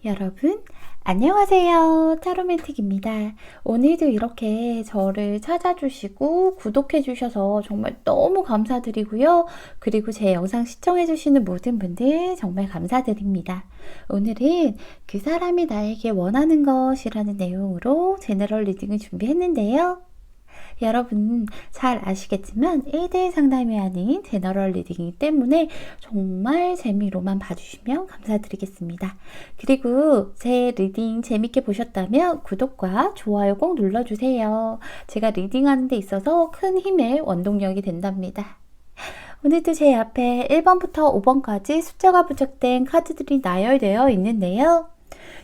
여러분, 안녕하세요. 타로맨틱입니다. 오늘도 이렇게 저를 찾아주시고 구독해주셔서 정말 너무 감사드리고요. 그리고 제 영상 시청해주시는 모든 분들 정말 감사드립니다. 오늘은 그 사람이 나에게 원하는 것이라는 내용으로 제너럴 리딩을 준비했는데요. 여러분 잘 아시겠지만 1대1 상담이 아닌 제너럴 리딩이기 때문에 정말 재미로만 봐주시면 감사드리겠습니다. 그리고 제 리딩 재밌게 보셨다면 구독과 좋아요 꼭 눌러주세요. 제가 리딩하는 데 있어서 큰 힘의 원동력이 된답니다. 오늘도 제 앞에 1번부터 5번까지 숫자가 부착된 카드들이 나열되어 있는데요.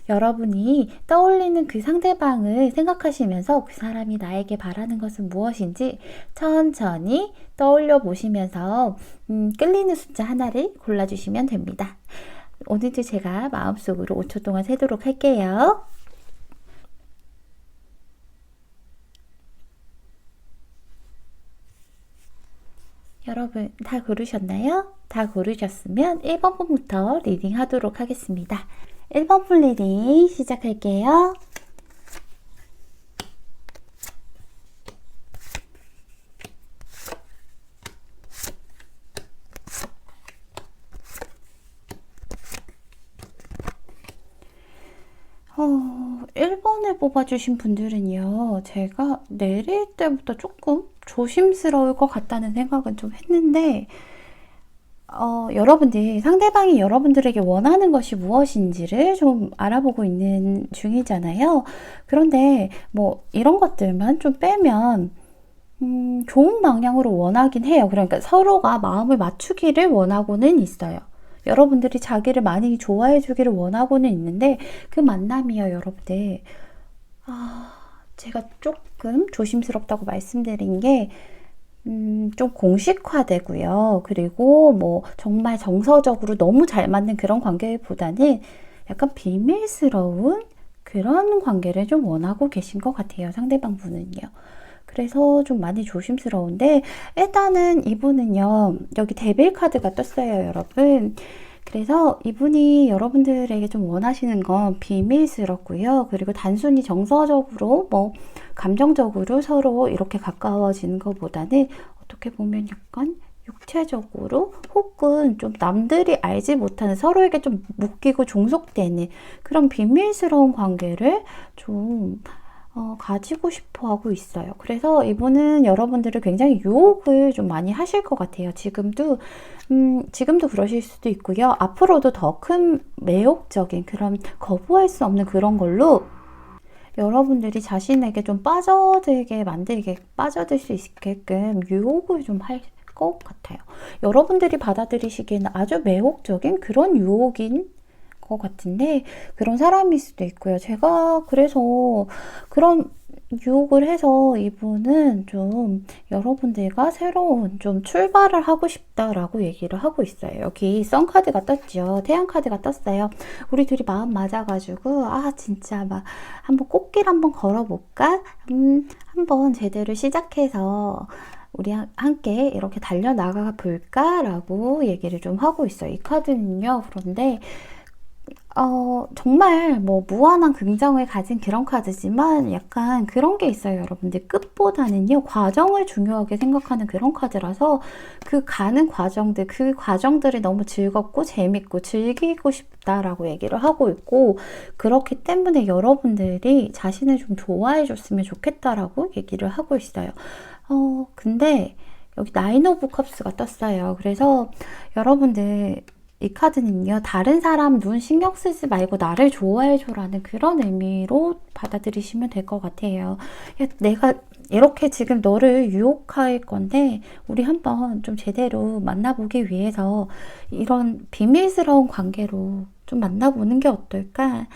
여러분이 떠올리는 그 상대방을 생각하시면서 그 사람이 나에게 바라는 것은 무엇인지 천천히 떠올려 보시면서 끌리는 숫자 하나를 골라주시면 됩니다. 오늘도 제가 마음속으로 5초 동안 세도록 할게요. 여러분 다 고르셨나요? 다 고르셨으면 1번부터 리딩 하도록 하겠습니다. 1번 풀 리딩 시작할게요. 어, 1번을 뽑아주신 분들은요, 제가 내릴 때부터 조금 조심스러울 것 같다는 생각은 좀 했는데, 여러분들, 상대방이 여러분들에게 원하는 것이 무엇인지를 좀 알아보고 있는 중이잖아요. 그런데 뭐 이런 것들만 좀 빼면 좋은 방향으로 원하긴 해요. 그러니까 서로가 마음을 맞추기를 원하고는 있어요. 여러분들이 자기를 많이 좋아해 주기를 원하고는 있는데 그 만남이요, 여러분들. 제가 조금 조심스럽다고 말씀드린 게 좀 공식화되고요. 그리고 뭐 정말 정서적으로 너무 잘 맞는 그런 관계보다는 약간 비밀스러운 그런 관계를 좀 원하고 계신 것 같아요. 상대방 분은요. 그래서 좀 많이 조심스러운데 일단은 이분은요. 여기 데빌 카드가 떴어요, 여러분. 그래서 이분이 여러분들에게 좀 원하시는 건 비밀스럽고요. 그리고 단순히 정서적으로 뭐 감정적으로 서로 이렇게 가까워지는 것보다는 어떻게 보면 약간 육체적으로 혹은 좀 남들이 알지 못하는 서로에게 좀 묶이고 종속되는 그런 비밀스러운 관계를 좀 가지고 싶어 하고 있어요. 그래서 이분은 여러분들을 굉장히 유혹을 좀 많이 하실 것 같아요. 지금도 그러실 수도 있고요. 앞으로도 더 큰 매혹적인 그런 거부할 수 없는 그런 걸로 여러분들이 자신에게 좀 빠져들 수 있게끔 유혹을 좀 할 것 같아요. 여러분들이 받아들이시기에는 아주 매혹적인 그런 유혹인 것 같은데 그런 사람일 수도 있고요. 제가 그래서 그런 유혹을 해서 이분은 좀 여러분들과 새로운 좀 출발을 하고 싶다라고 얘기를 하고 있어요. 여기 선카드가 떴죠. 태양카드가 떴어요. 우리 둘이 마음 맞아가지고 진짜 막 한번 꽃길 한번 걸어볼까? 한번 제대로 시작해서 우리 함께 이렇게 달려나가 볼까? 라고 얘기를 좀 하고 있어요. 이 카드는요. 그런데 정말 뭐 무한한 긍정을 가진 그런 카드지만 약간 그런 게 있어요, 여러분들. 끝보다는요, 과정을 중요하게 생각하는 그런 카드라서 그 가는 과정들, 그 과정들이 너무 즐겁고 재밌고 즐기고 싶다라고 얘기를 하고 있고, 그렇기 때문에 여러분들이 자신을 좀 좋아해 줬으면 좋겠다라고 얘기를 하고 있어요. 근데 여기 나인 오브 컵스가 떴어요. 그래서 여러분들 이 카드는요, 다른 사람 눈 신경 쓰지 말고 나를 좋아해줘라는 그런 의미로 받아들이시면 될 것 같아요. 야, 내가 이렇게 지금 너를 유혹할 건데, 우리 한번 좀 제대로 만나보기 위해서 이런 비밀스러운 관계로 좀 만나보는 게 어떨까?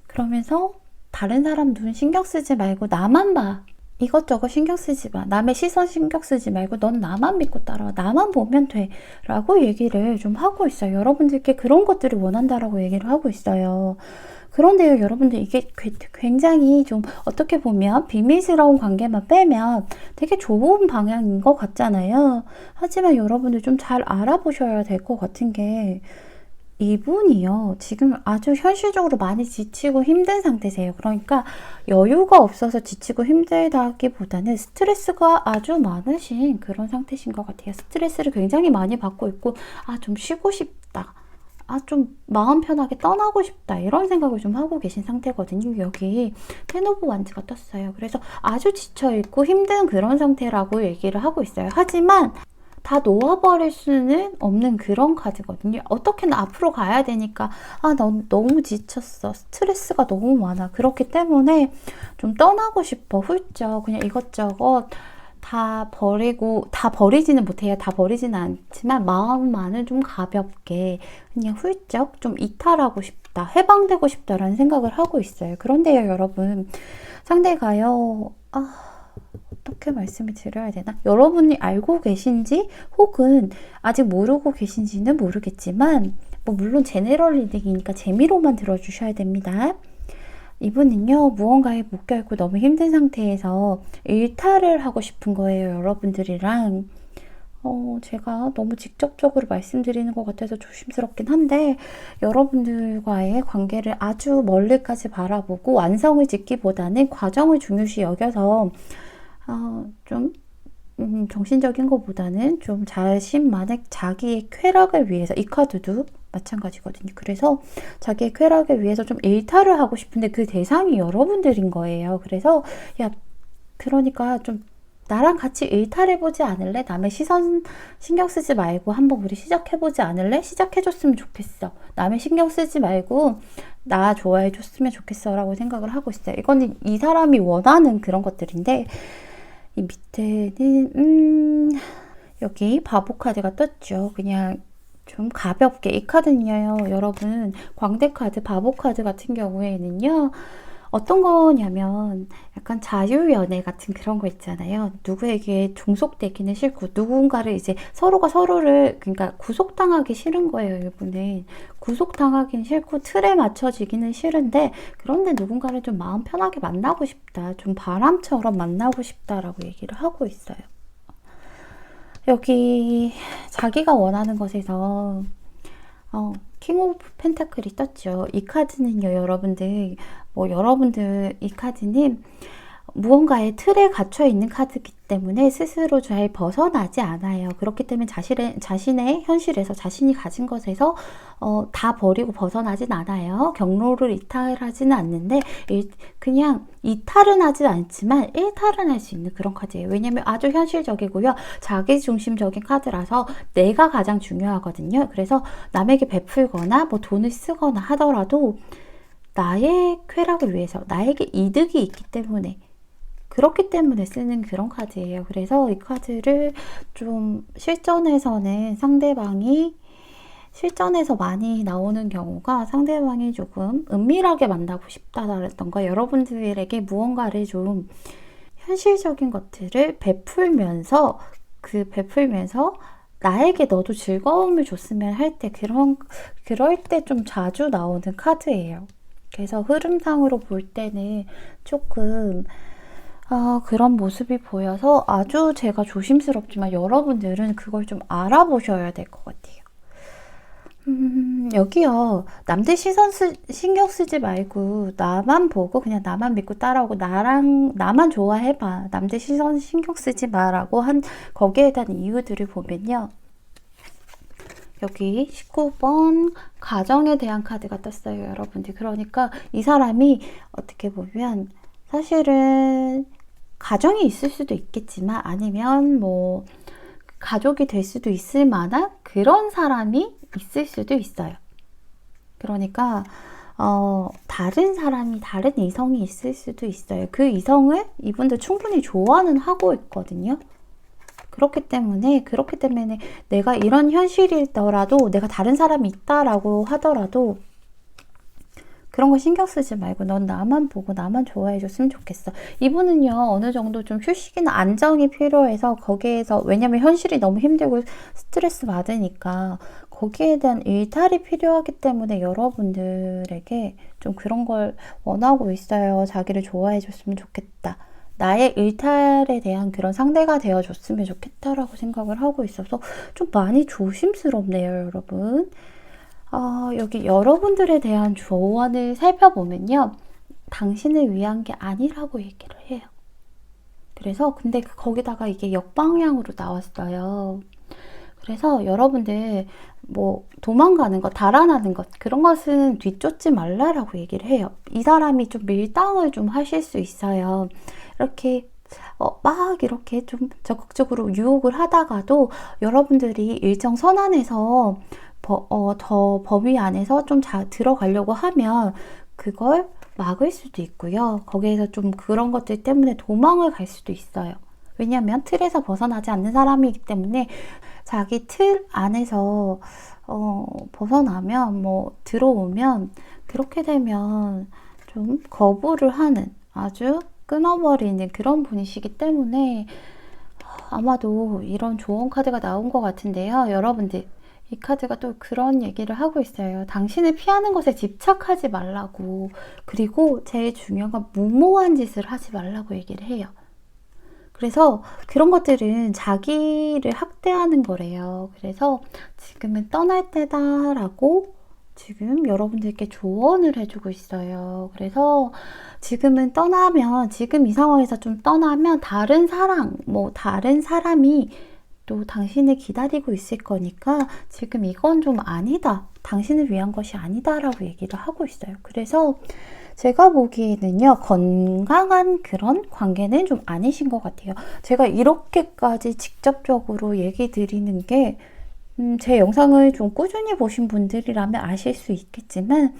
그러면서 다른 사람 눈 신경 쓰지 말고 나만 봐. 이것저것 신경 쓰지 마. 남의 시선 신경 쓰지 말고 넌 나만 믿고 따라와. 나만 보면 돼. 라고 얘기를 좀 하고 있어요. 여러분들께 그런 것들을 원한다라고 얘기를 하고 있어요. 그런데요, 여러분들 이게 굉장히 좀 어떻게 보면 비밀스러운 관계만 빼면 되게 좋은 방향인 것 같잖아요. 하지만 여러분들 좀 잘 알아보셔야 될 것 같은 게 이분이요, 지금 아주 현실적으로 많이 지치고 힘든 상태세요. 그러니까 여유가 없어서 지치고 힘들다기보다는 스트레스가 아주 많으신 그런 상태신 것 같아요. 스트레스를 굉장히 많이 받고 있고, 아, 좀 쉬고 싶다. 아, 좀 마음 편하게 떠나고 싶다. 이런 생각을 좀 하고 계신 상태거든요. 여기 텐 오브 완즈가 떴어요. 그래서 아주 지쳐있고 힘든 그런 상태라고 얘기를 하고 있어요. 하지만 다 놓아버릴 수는 없는 그런 카드거든요. 어떻게든 앞으로 가야 되니까, 아, 난 너무 지쳤어. 스트레스가 너무 많아. 그렇기 때문에 좀 떠나고 싶어. 훌쩍 그냥 이것저것 다 버리고, 다 버리지는 못해요. 다 버리지는 않지만 마음만은 좀 가볍게 그냥 훌쩍 좀 이탈하고 싶다. 해방되고 싶다라는 생각을 하고 있어요. 그런데요, 여러분. 상대가요, 어떻게 말씀을 드려야 되나? 여러분이 알고 계신지 혹은 아직 모르고 계신지는 모르겠지만, 뭐 물론 제네럴 리딩이니까 재미로만 들어주셔야 됩니다. 이분은요, 무언가에 묶여있고 너무 힘든 상태에서 일탈을 하고 싶은 거예요, 여러분들이랑. 제가 너무 직접적으로 말씀드리는 것 같아서 조심스럽긴 한데, 여러분들과의 관계를 아주 멀리까지 바라보고 완성을 짓기보다는 과정을 중요시 여겨서 좀 정신적인 것보다는 좀 자신만의 자기의 쾌락을 위해서, 이 카드도 마찬가지거든요. 그래서 자기의 쾌락을 위해서 좀 일탈을 하고 싶은데 그 대상이 여러분들인 거예요. 그래서 야, 그러니까 좀 나랑 같이 일탈해보지 않을래? 남의 시선 신경 쓰지 말고 한번 우리 시작해보지 않을래? 시작해줬으면 좋겠어. 남의 신경 쓰지 말고 나 좋아해줬으면 좋겠어 라고 생각을 하고 있어요. 이거는 이 사람이 원하는 그런 것들인데, 이 밑에는 여기 바보 카드가 떴죠. 그냥 좀 가볍게. 이 카드는요, 여러분, 광대 카드, 바보 카드 같은 경우에는요, 어떤 거냐면 약간 자유연애 같은 그런 거 있잖아요. 누구에게 종속되기는 싫고 누군가를 이제 서로가 서로를, 그러니까 구속당하기 싫은 거예요. 이분은 구속당하기는 싫고 틀에 맞춰지기는 싫은데, 그런데 누군가를 좀 마음 편하게 만나고 싶다, 좀 바람처럼 만나고 싶다라고 얘기를 하고 있어요. 여기 자기가 원하는 것에서 킹 오브 펜타클이 떴죠. 이 카드는요, 여러분들, 여러분들 이 카드는 무언가의 틀에 갇혀 있는 카드이기 때문에 스스로 잘 벗어나지 않아요. 그렇기 때문에 자신의 현실에서, 자신이 가진 것에서 다 버리고 벗어나진 않아요. 경로를 이탈하지는 않는데 그냥 이탈은 하진 않지만 일탈은 할 수 있는 그런 카드예요. 왜냐면 아주 현실적이고요. 자기중심적인 카드라서 내가 가장 중요하거든요. 그래서 남에게 베풀거나 뭐 돈을 쓰거나 하더라도 나의 쾌락을 위해서, 나에게 이득이 있기 때문에, 그렇기 때문에 쓰는 그런 카드예요. 그래서 이 카드를 좀 실전에서는 실전에서 많이 나오는 경우가 상대방이 조금 은밀하게 만나고 싶다던가, 여러분들에게 무언가를 좀 현실적인 것들을 베풀면서 나에게 너도 즐거움을 줬으면 할 때, 그럴 때 좀 자주 나오는 카드예요. 그래서 흐름상으로 볼 때는 조금 그런 모습이 보여서 아주 제가 조심스럽지만 여러분들은 그걸 좀 알아보셔야 될 것 같아요. 여기요, 남들 시선 신경 쓰지 말고 나만 보고 그냥 나만 믿고 따라오고 나만 좋아해봐. 남들 시선 신경 쓰지 마라고 거기에 대한 이유들을 보면요, 여기 19번 가정에 대한 카드가 떴어요, 여러분들. 그러니까 이 사람이 어떻게 보면 사실은 가정이 있을 수도 있겠지만, 아니면 뭐 가족이 될 수도 있을 만한 그런 사람이 있을 수도 있어요. 그러니까 다른 사람이, 다른 이성이 있을 수도 있어요. 그 이성을 이분들 충분히 좋아는 하고 있거든요. 그렇기 때문에 내가 이런 현실이더라도, 내가 다른 사람이 있다라고 하더라도 그런 거 신경 쓰지 말고 넌 나만 보고 나만 좋아해 줬으면 좋겠어. 이분은요, 어느 정도 좀 휴식이나 안정이 필요해서 거기에서, 왜냐면 현실이 너무 힘들고 스트레스 받으니까 거기에 대한 일탈이 필요하기 때문에 여러분들에게 좀 그런 걸 원하고 있어요. 자기를 좋아해 줬으면 좋겠다, 나의 일탈에 대한 그런 상대가 되어줬으면 좋겠다라고 생각을 하고 있어서 좀 많이 조심스럽네요, 여러분. 여기 여러분들에 대한 조언을 살펴보면요. 당신을 위한 게 아니라고 얘기를 해요. 그래서 근데 거기다가 이게 역방향으로 나왔어요. 그래서 여러분들 뭐 도망가는 것, 달아나는 것 그런 것은 뒤쫓지 말라라고 얘기를 해요. 이 사람이 좀 밀당을 좀 하실 수 있어요. 이렇게 막 이렇게 좀 적극적으로 유혹을 하다가도 여러분들이 일정 선안에서 더 범위 안에서 좀 들어가려고 하면 그걸 막을 수도 있고요. 거기에서 좀 그런 것들 때문에 도망을 갈 수도 있어요. 왜냐하면 틀에서 벗어나지 않는 사람이기 때문에 자기 틀 안에서 벗어나면 뭐 들어오면 그렇게 되면 좀 거부를 하는 아주 끊어버리는 그런 분이시기 때문에 아마도 이런 조언 카드가 나온 것 같은데요. 여러분들 이 카드가 또 그런 얘기를 하고 있어요. 당신을 피하는 것에 집착하지 말라고. 그리고 제일 중요한 건 무모한 짓을 하지 말라고 얘기를 해요. 그래서 그런 것들은 자기를 학대하는 거래요. 그래서 지금은 떠날 때다라고 지금 여러분들께 조언을 해주고 있어요. 그래서 지금은 떠나면, 지금 이 상황에서 좀 떠나면 다른 사람, 뭐 다른 사람이 또 당신을 기다리고 있을 거니까 지금 이건 좀 아니다. 당신을 위한 것이 아니다라고 얘기를 하고 있어요. 그래서 제가 보기에는요, 건강한 그런 관계는 좀 아니신 것 같아요. 제가 이렇게까지 직접적으로 얘기 드리는 게, 제 영상을 좀 꾸준히 보신 분들이라면 아실 수 있겠지만,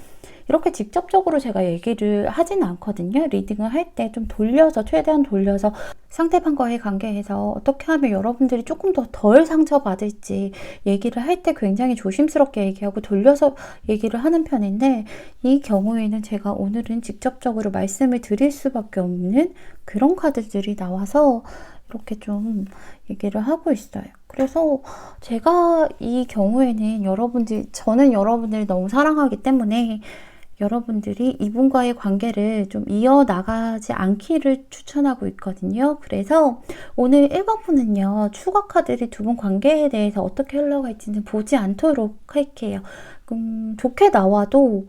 이렇게 직접적으로 제가 얘기를 하진 않거든요. 리딩을 할 때 좀 돌려서, 최대한 돌려서 상대방과의 관계에서 어떻게 하면 여러분들이 조금 더 덜 상처받을지 얘기를 할 때 굉장히 조심스럽게 얘기하고 돌려서 얘기를 하는 편인데, 이 경우에는 제가 오늘은 직접적으로 말씀을 드릴 수밖에 없는 그런 카드들이 나와서 이렇게 좀 얘기를 하고 있어요. 그래서 제가 이 경우에는 저는 여러분들을 너무 사랑하기 때문에 여러분들이 이분과의 관계를 좀 이어나가지 않기를 추천하고 있거든요. 그래서 오늘 1번 분은요, 추가 카드들이 두 분 관계에 대해서 어떻게 흘러갈지는 보지 않도록 할게요. 좋게 나와도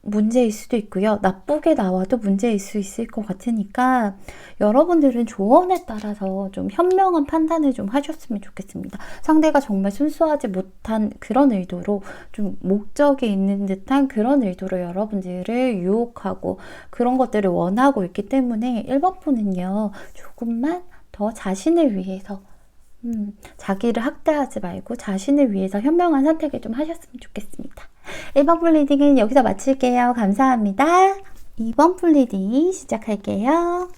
문제일 수도 있고요. 나쁘게 나와도 문제일 수 있을 것 같으니까 여러분들은 조언에 따라서 좀 현명한 판단을 좀 하셨으면 좋겠습니다. 상대가 정말 순수하지 못한 그런 의도로 좀 목적이 있는 듯한 그런 의도로 여러분들을 유혹하고 그런 것들을 원하고 있기 때문에 1번 분은요. 조금만 더 자신을 위해서 자기를 학대하지 말고 자신을 위해서 현명한 선택을 좀 하셨으면 좋겠습니다. 1번 풀 리딩은 여기서 마칠게요. 감사합니다. 2번 풀 리딩 시작할게요.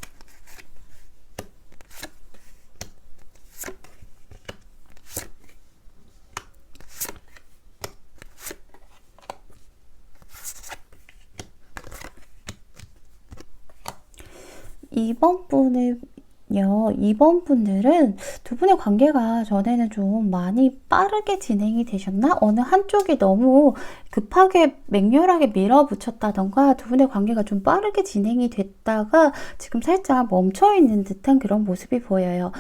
이번 분들은 두 분의 관계가 전에는 좀 많이 빠르게 진행이 되셨나? 어느 한쪽이 너무 급하게 맹렬하게 밀어붙였다던가 두 분의 관계가 좀 빠르게 진행이 됐다가 지금 살짝 멈춰있는 듯한 그런 모습이 보여요.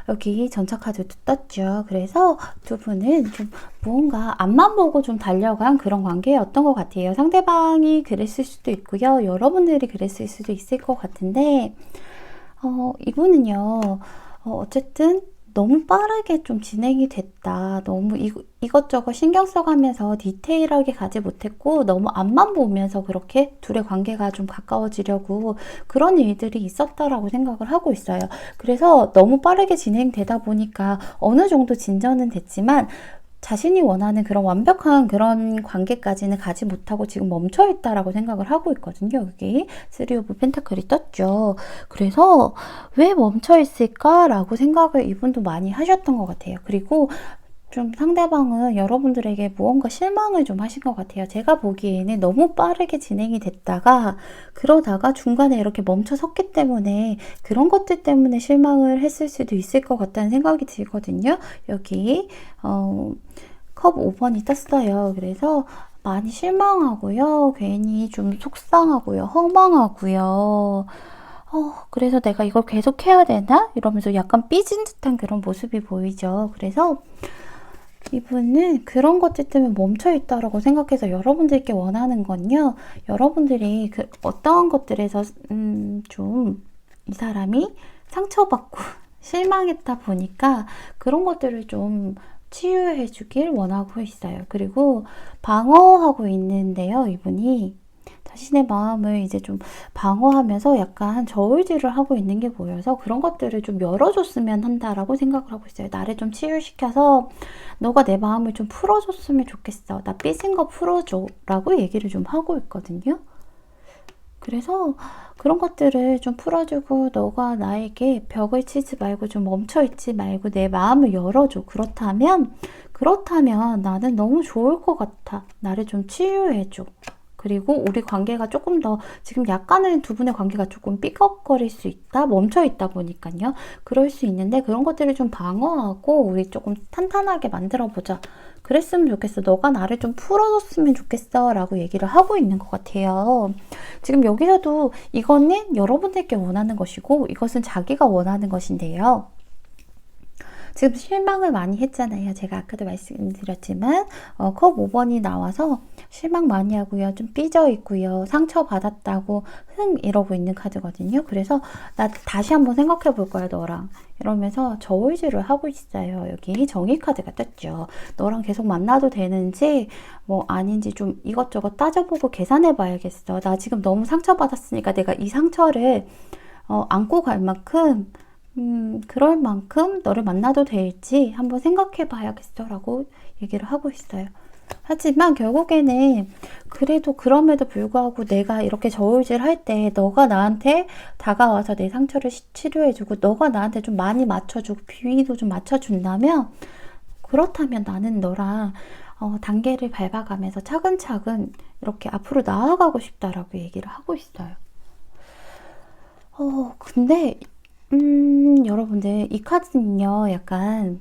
여기 전차 카드도 떴죠. 그래서 두 분은 좀 무언가 앞만 보고 좀 달려간 그런 관계였던 것 같아요. 상대방이 그랬을 수도 있고요. 여러분들이 그랬을 수도 있을 것 같은데 이분은요, 어쨌든 너무 빠르게 좀 진행이 됐다. 너무 이것저것 신경 써가면서 디테일하게 가지 못했고, 너무 앞만 보면서 그렇게 둘의 관계가 좀 가까워지려고 그런 일들이 있었다라고 생각을 하고 있어요. 그래서 너무 빠르게 진행되다 보니까 어느 정도 진전은 됐지만, 자신이 원하는 그런 완벽한 그런 관계까지는 가지 못하고 지금 멈춰있다라고 생각을 하고 있거든요. 여기 3 오브 펜타클이 떴죠. 그래서 왜 멈춰있을까라고 생각을 이분도 많이 하셨던 것 같아요. 그리고 좀 상대방은 여러분들에게 무언가 실망을 좀 하신 것 같아요. 제가 보기에는 너무 빠르게 진행이 됐다가 그러다가 중간에 이렇게 멈춰 섰기 때문에 그런 것들 때문에 실망을 했을 수도 있을 것 같다는 생각이 들거든요. 여기 컵 5번이 떴어요. 그래서 많이 실망하고요. 괜히 좀 속상하고요. 허망하고요. 그래서 내가 이걸 계속 해야 되나? 이러면서 약간 삐진 듯한 그런 모습이 보이죠. 그래서 이분은 그런 것들 때문에 멈춰 있다라고 생각해서 여러분들께 원하는 건요. 여러분들이 그 어떠한 것들에서 좀 이 사람이 상처받고 실망했다 보니까 그런 것들을 좀 치유해 주길 원하고 있어요. 그리고 방어하고 있는데요. 이분이 자신의 마음을 이제 좀 방어하면서 약간 저울질을 하고 있는 게 보여서 그런 것들을 좀 열어줬으면 한다라고 생각을 하고 있어요. 나를 좀 치유시켜서 너가 내 마음을 좀 풀어줬으면 좋겠어. 나 삐진 거 풀어줘. 라고 얘기를 좀 하고 있거든요. 그래서 그런 것들을 좀 풀어주고 너가 나에게 벽을 치지 말고 좀 멈춰있지 말고 내 마음을 열어줘. 그렇다면 나는 너무 좋을 것 같아. 나를 좀 치유해줘. 그리고 우리 관계가 조금 더 지금 약간은 두 분의 관계가 조금 삐걱거릴 수 있다. 멈춰 있다 보니까요. 그럴 수 있는데 그런 것들을 좀 방어하고 우리 조금 탄탄하게 만들어 보자. 그랬으면 좋겠어. 너가 나를 좀 풀어줬으면 좋겠어. 라고 얘기를 하고 있는 것 같아요. 지금 여기서도 이거는 여러분들께 원하는 것이고 이것은 자기가 원하는 것인데요. 지금 실망을 많이 했잖아요. 제가 아까도 말씀드렸지만 컵 5번이 나와서 실망 많이 하고요. 좀 삐져 있고요. 상처받았다고 이러고 있는 카드거든요. 그래서 나 다시 한번 생각해 볼 거야 너랑. 이러면서 저울질을 하고 있어요. 여기 정의 카드가 떴죠. 너랑 계속 만나도 되는지 뭐 아닌지 좀 이것저것 따져보고 계산해 봐야겠어. 나 지금 너무 상처받았으니까 내가 이 상처를 안고 갈 만큼 그럴 만큼 너를 만나도 될지 한번 생각해 봐야겠어 라고 얘기를 하고 있어요. 하지만 결국에는 그래도 그럼에도 불구하고 내가 이렇게 저울질 할 때 너가 나한테 다가와서 내 상처를 치료해주고 너가 나한테 좀 많이 맞춰주고 비위도 좀 맞춰준다면 그렇다면 나는 너랑 단계를 밟아가면서 차근차근 이렇게 앞으로 나아가고 싶다라고 얘기를 하고 있어요. 근데 여러분들 이 카드는요 약간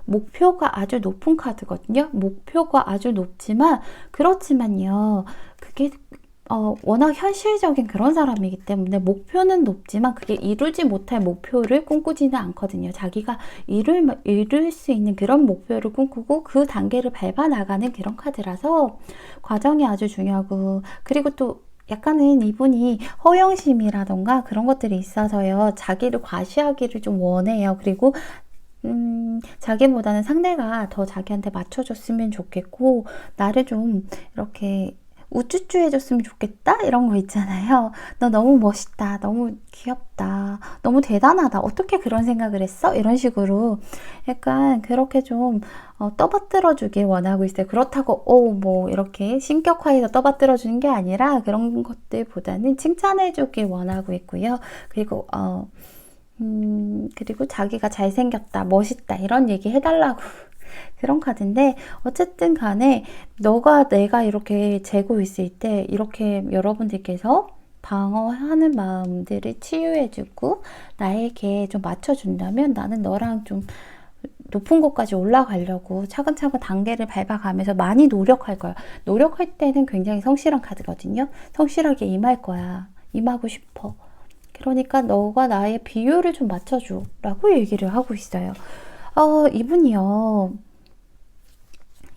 목표가 아주 높은 카드거든요. 목표가 아주 높지만 그렇지만요 그게 워낙 현실적인 그런 사람이기 때문에 목표는 높지만 그게 이루지 못할 목표를 꿈꾸지는 않거든요. 자기가 이룰 수 있는 그런 목표를 꿈꾸고 그 단계를 밟아 나가는 그런 카드라서 과정이 아주 중요하고 그리고 또 약간은 이분이 허영심이라던가 그런 것들이 있어서요. 자기를 과시하기를 좀 원해요. 그리고 자기보다는 상대가 더 자기한테 맞춰줬으면 좋겠고 나를 좀 이렇게 우쭈쭈 해줬으면 좋겠다? 이런 거 있잖아요. 너 너무 멋있다. 너무 귀엽다. 너무 대단하다. 어떻게 그런 생각을 했어? 이런 식으로 약간 그렇게 좀 떠받들어 주길 원하고 있어요. 그렇다고 뭐 이렇게 신격화해서 떠받들어 주는 게 아니라 그런 것들보다는 칭찬해 주길 원하고 있고요. 그리고 그리고 자기가 잘생겼다, 멋있다 이런 얘기 해달라고 그런 카드인데 어쨌든 간에 내가 이렇게 재고 있을 때 이렇게 여러분들께서 방어하는 마음들을 치유해주고 나에게 좀 맞춰준다면 나는 너랑 좀 높은 곳까지 올라가려고 차근차근 단계를 밟아가면서 많이 노력할 거야. 노력할 때는 굉장히 성실한 카드거든요. 성실하게 임할 거야. 임하고 싶어. 그러니까 너가 나의 비율을 좀 맞춰줘 라고 얘기를 하고 있어요. 이분이요.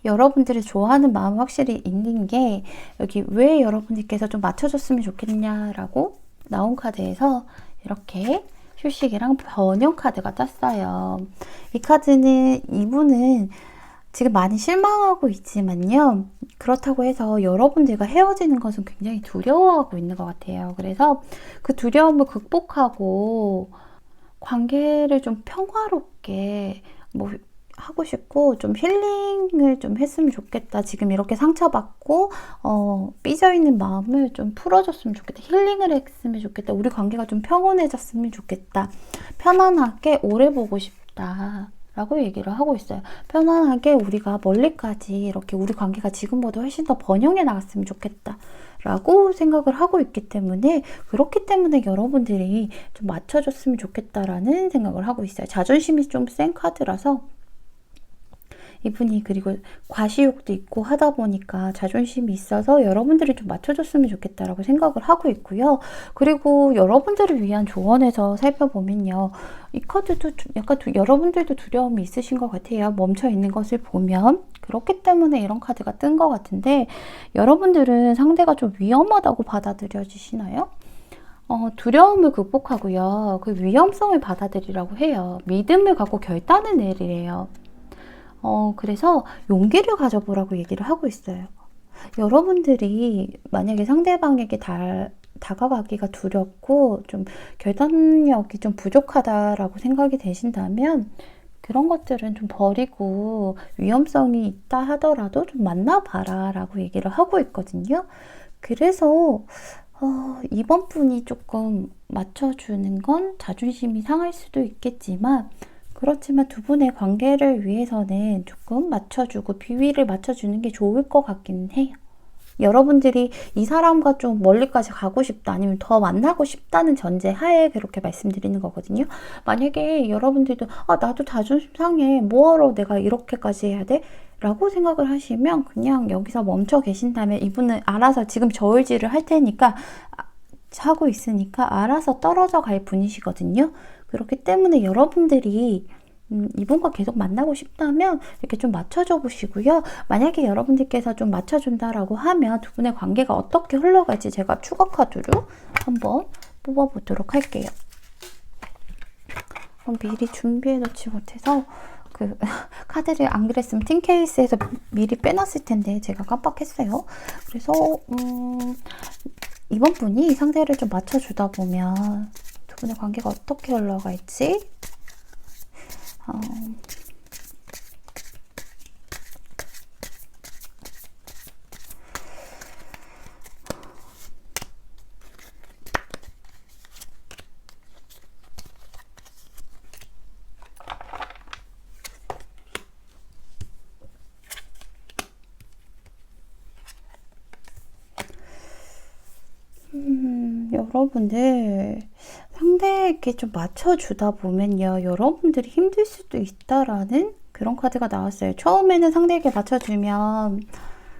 여러분들이 좋아하는 마음 확실히 있는 게 여기 왜 여러분들께서 좀 맞춰줬으면 좋겠냐라고 나온 카드에서 이렇게 휴식이랑 번영 카드가 떴어요. 이 카드는 이분은 지금 많이 실망하고 있지만요. 그렇다고 해서 여러분들과 헤어지는 것은 굉장히 두려워하고 있는 것 같아요. 그래서 그 두려움을 극복하고 관계를 좀 평화롭게 하고 싶고 좀 힐링을 좀 했으면 좋겠다. 지금 이렇게 상처받고 삐져있는 마음을 좀 풀어줬으면 좋겠다. 힐링을 했으면 좋겠다. 우리 관계가 좀 평온해졌으면 좋겠다. 편안하게 오래 보고 싶다. 라고 얘기를 하고 있어요. 편안하게 우리가 멀리까지 이렇게 우리 관계가 지금보다 훨씬 더 번영해 나갔으면 좋겠다. 라고 생각을 하고 있기 때문에 그렇기 때문에 여러분들이 좀 맞춰줬으면 좋겠다라는 생각을 하고 있어요. 자존심이 좀 센 카드라서 이분이 그리고 과시욕도 있고 하다 보니까 자존심이 있어서 여러분들이 좀 맞춰줬으면 좋겠다라고 생각을 하고 있고요. 그리고 여러분들을 위한 조언에서 살펴보면요. 이 카드도 약간 여러분들도 두려움이 있으신 것 같아요. 멈춰 있는 것을 보면. 그렇기 때문에 이런 카드가 뜬 것 같은데 여러분들은 상대가 좀 위험하다고 받아들여지시나요? 두려움을 극복하고요. 그 위험성을 받아들이라고 해요. 믿음을 갖고 결단을 내리래요. 그래서 용기를 가져보라고 얘기를 하고 있어요. 여러분들이 만약에 상대방에게 다가가기가 두렵고 좀 결단력이 좀 부족하다라고 생각이 되신다면 그런 것들은 좀 버리고 위험성이 있다 하더라도 좀 만나봐라 라고 얘기를 하고 있거든요. 그래서 이번 분이 조금 맞춰주는 건 자존심이 상할 수도 있겠지만 그렇지만 두 분의 관계를 위해서는 조금 맞춰주고 비위를 맞춰주는 게 좋을 것 같기는 해요. 여러분들이 이 사람과 좀 멀리까지 가고 싶다 아니면 더 만나고 싶다는 전제 하에 그렇게 말씀드리는 거거든요. 만약에 여러분들도 나도 자존심 상해 뭐하러 내가 이렇게까지 해야 돼? 라고 생각을 하시면 그냥 여기서 멈춰 계신다면 이분은 알아서 지금 저울질을 할 테니까 하고 있으니까 알아서 떨어져 갈 분이시거든요. 그렇기 때문에 여러분들이 이분과 계속 만나고 싶다면 이렇게 좀 맞춰줘 보시고요. 만약에 여러분들께서 좀 맞춰준다라고 하면 두 분의 관계가 어떻게 흘러갈지 제가 추가 카드로 한번 뽑아보도록 할게요. 미리 준비해 놓지 못해서 그 카드를 안 그랬으면 틴 케이스에서 미리 빼놨을 텐데 제가 깜빡했어요. 그래서 이번 분이 상대를 좀 맞춰주다 보면 두 분의 관계가 어떻게 흘러갈지 여러분들 상대에게 좀 맞춰주다 보면요. 여러분들이 힘들 수도 있다라는 그런 카드가 나왔어요. 처음에는 상대에게 맞춰주면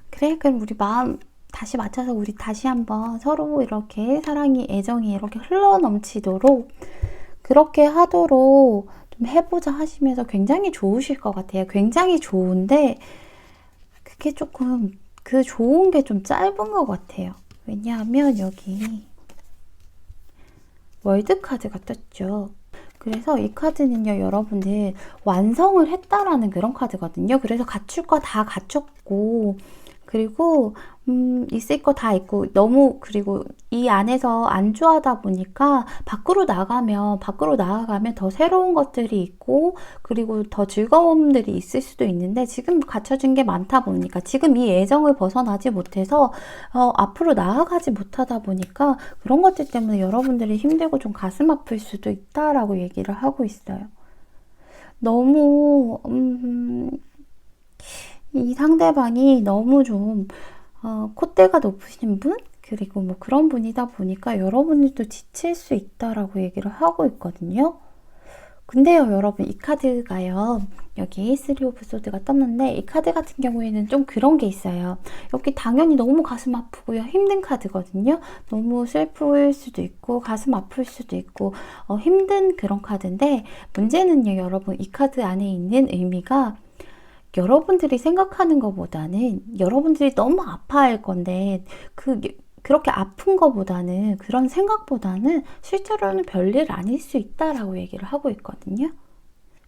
그래 그럼 우리 마음 다시 맞춰서 우리 다시 한번 서로 이렇게 사랑이 애정이 이렇게 흘러넘치도록 그렇게 하도록 좀 해보자 하시면서 굉장히 좋으실 것 같아요. 굉장히 좋은데 그게 조금 그 좋은 게 좀 짧은 것 같아요. 왜냐하면 여기 월드 카드가 떴죠. 그래서 이 카드는요, 여러분들 완성을 했다라는 그런 카드거든요. 그래서 갖출 거 다 갖췄고, 그리고 있을 거 다 있고 너무 그리고 이 안에서 안주하다 보니까 밖으로 나아가면 더 새로운 것들이 있고 그리고 더 즐거움들이 있을 수도 있는데 지금 갖춰진 게 많다 보니까 지금 이 애정을 벗어나지 못해서 앞으로 나아가지 못하다 보니까 그런 것들 때문에 여러분들이 힘들고 좀 가슴 아플 수도 있다라고 얘기를 하고 있어요. 너무 이 상대방이 너무 좀 콧대가 높으신 분? 그리고 뭐 그런 분이다 보니까 여러분들도 지칠 수 있다라고 얘기를 하고 있거든요. 근데요, 여러분, 이 카드가요. 여기 3 오브 소드가 떴는데 이 카드 같은 경우에는 좀 그런 게 있어요. 여기 당연히 너무 가슴 아프고요. 힘든 카드거든요. 너무 슬플 수도 있고 가슴 아플 수도 있고 힘든 그런 카드인데 문제는요, 여러분, 이 카드 안에 있는 의미가 여러분들이 생각하는 것보다는 여러분들이 너무 아파할 건데 그렇게 아픈 것보다는 그런 생각보다는 실제로는 별일 아닐 수 있다라고 얘기를 하고 있거든요.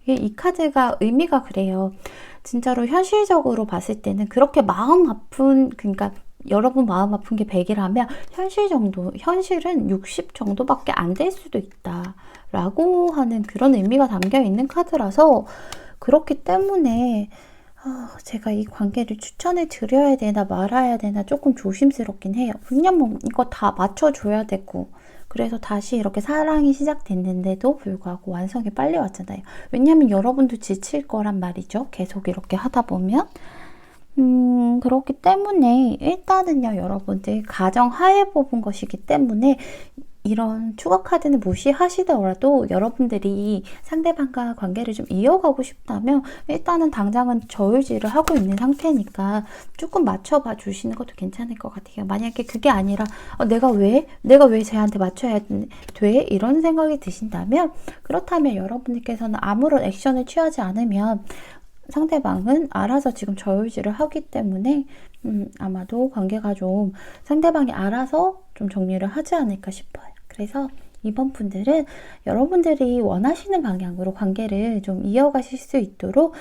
이 카드가 의미가 그래요. 진짜로 현실적으로 봤을 때는 그렇게 마음 아픈 그러니까 여러분 마음 아픈 게 100이라면 현실은 60 정도밖에 안 될 수도 있다라고 하는 그런 의미가 담겨 있는 카드라서 그렇기 때문에 제가 이 관계를 추천해 드려야 되나 말아야 되나 조금 조심스럽긴 해요. 왜냐면 이거 다 맞춰줘야 되고 그래서 다시 이렇게 사랑이 시작됐는데도 불구하고 완성이 빨리 왔잖아요. 왜냐면 여러분도 지칠 거란 말이죠. 계속 이렇게 하다 보면. 그렇기 때문에 일단은요, 여러분들 가정 하에 뽑은 것이기 때문에 이런 추가 카드는 무시하시더라도 여러분들이 상대방과 관계를 좀 이어가고 싶다면 일단은 당장은 저울질을 하고 있는 상태니까 조금 맞춰봐 주시는 것도 괜찮을 것 같아요. 만약에 그게 아니라 내가 왜 쟤한테 맞춰야 돼? 이런 생각이 드신다면, 그렇다면 여러분들께서는 아무런 액션을 취하지 않으면 상대방은 알아서 지금 저울질을 하기 때문에 아마도 관계가 좀 상대방이 알아서 좀 정리를 하지 않을까 싶어요. 그래서 이번 분들은 여러분들이 원하시는 방향으로 관계를 좀 이어가실 수 있도록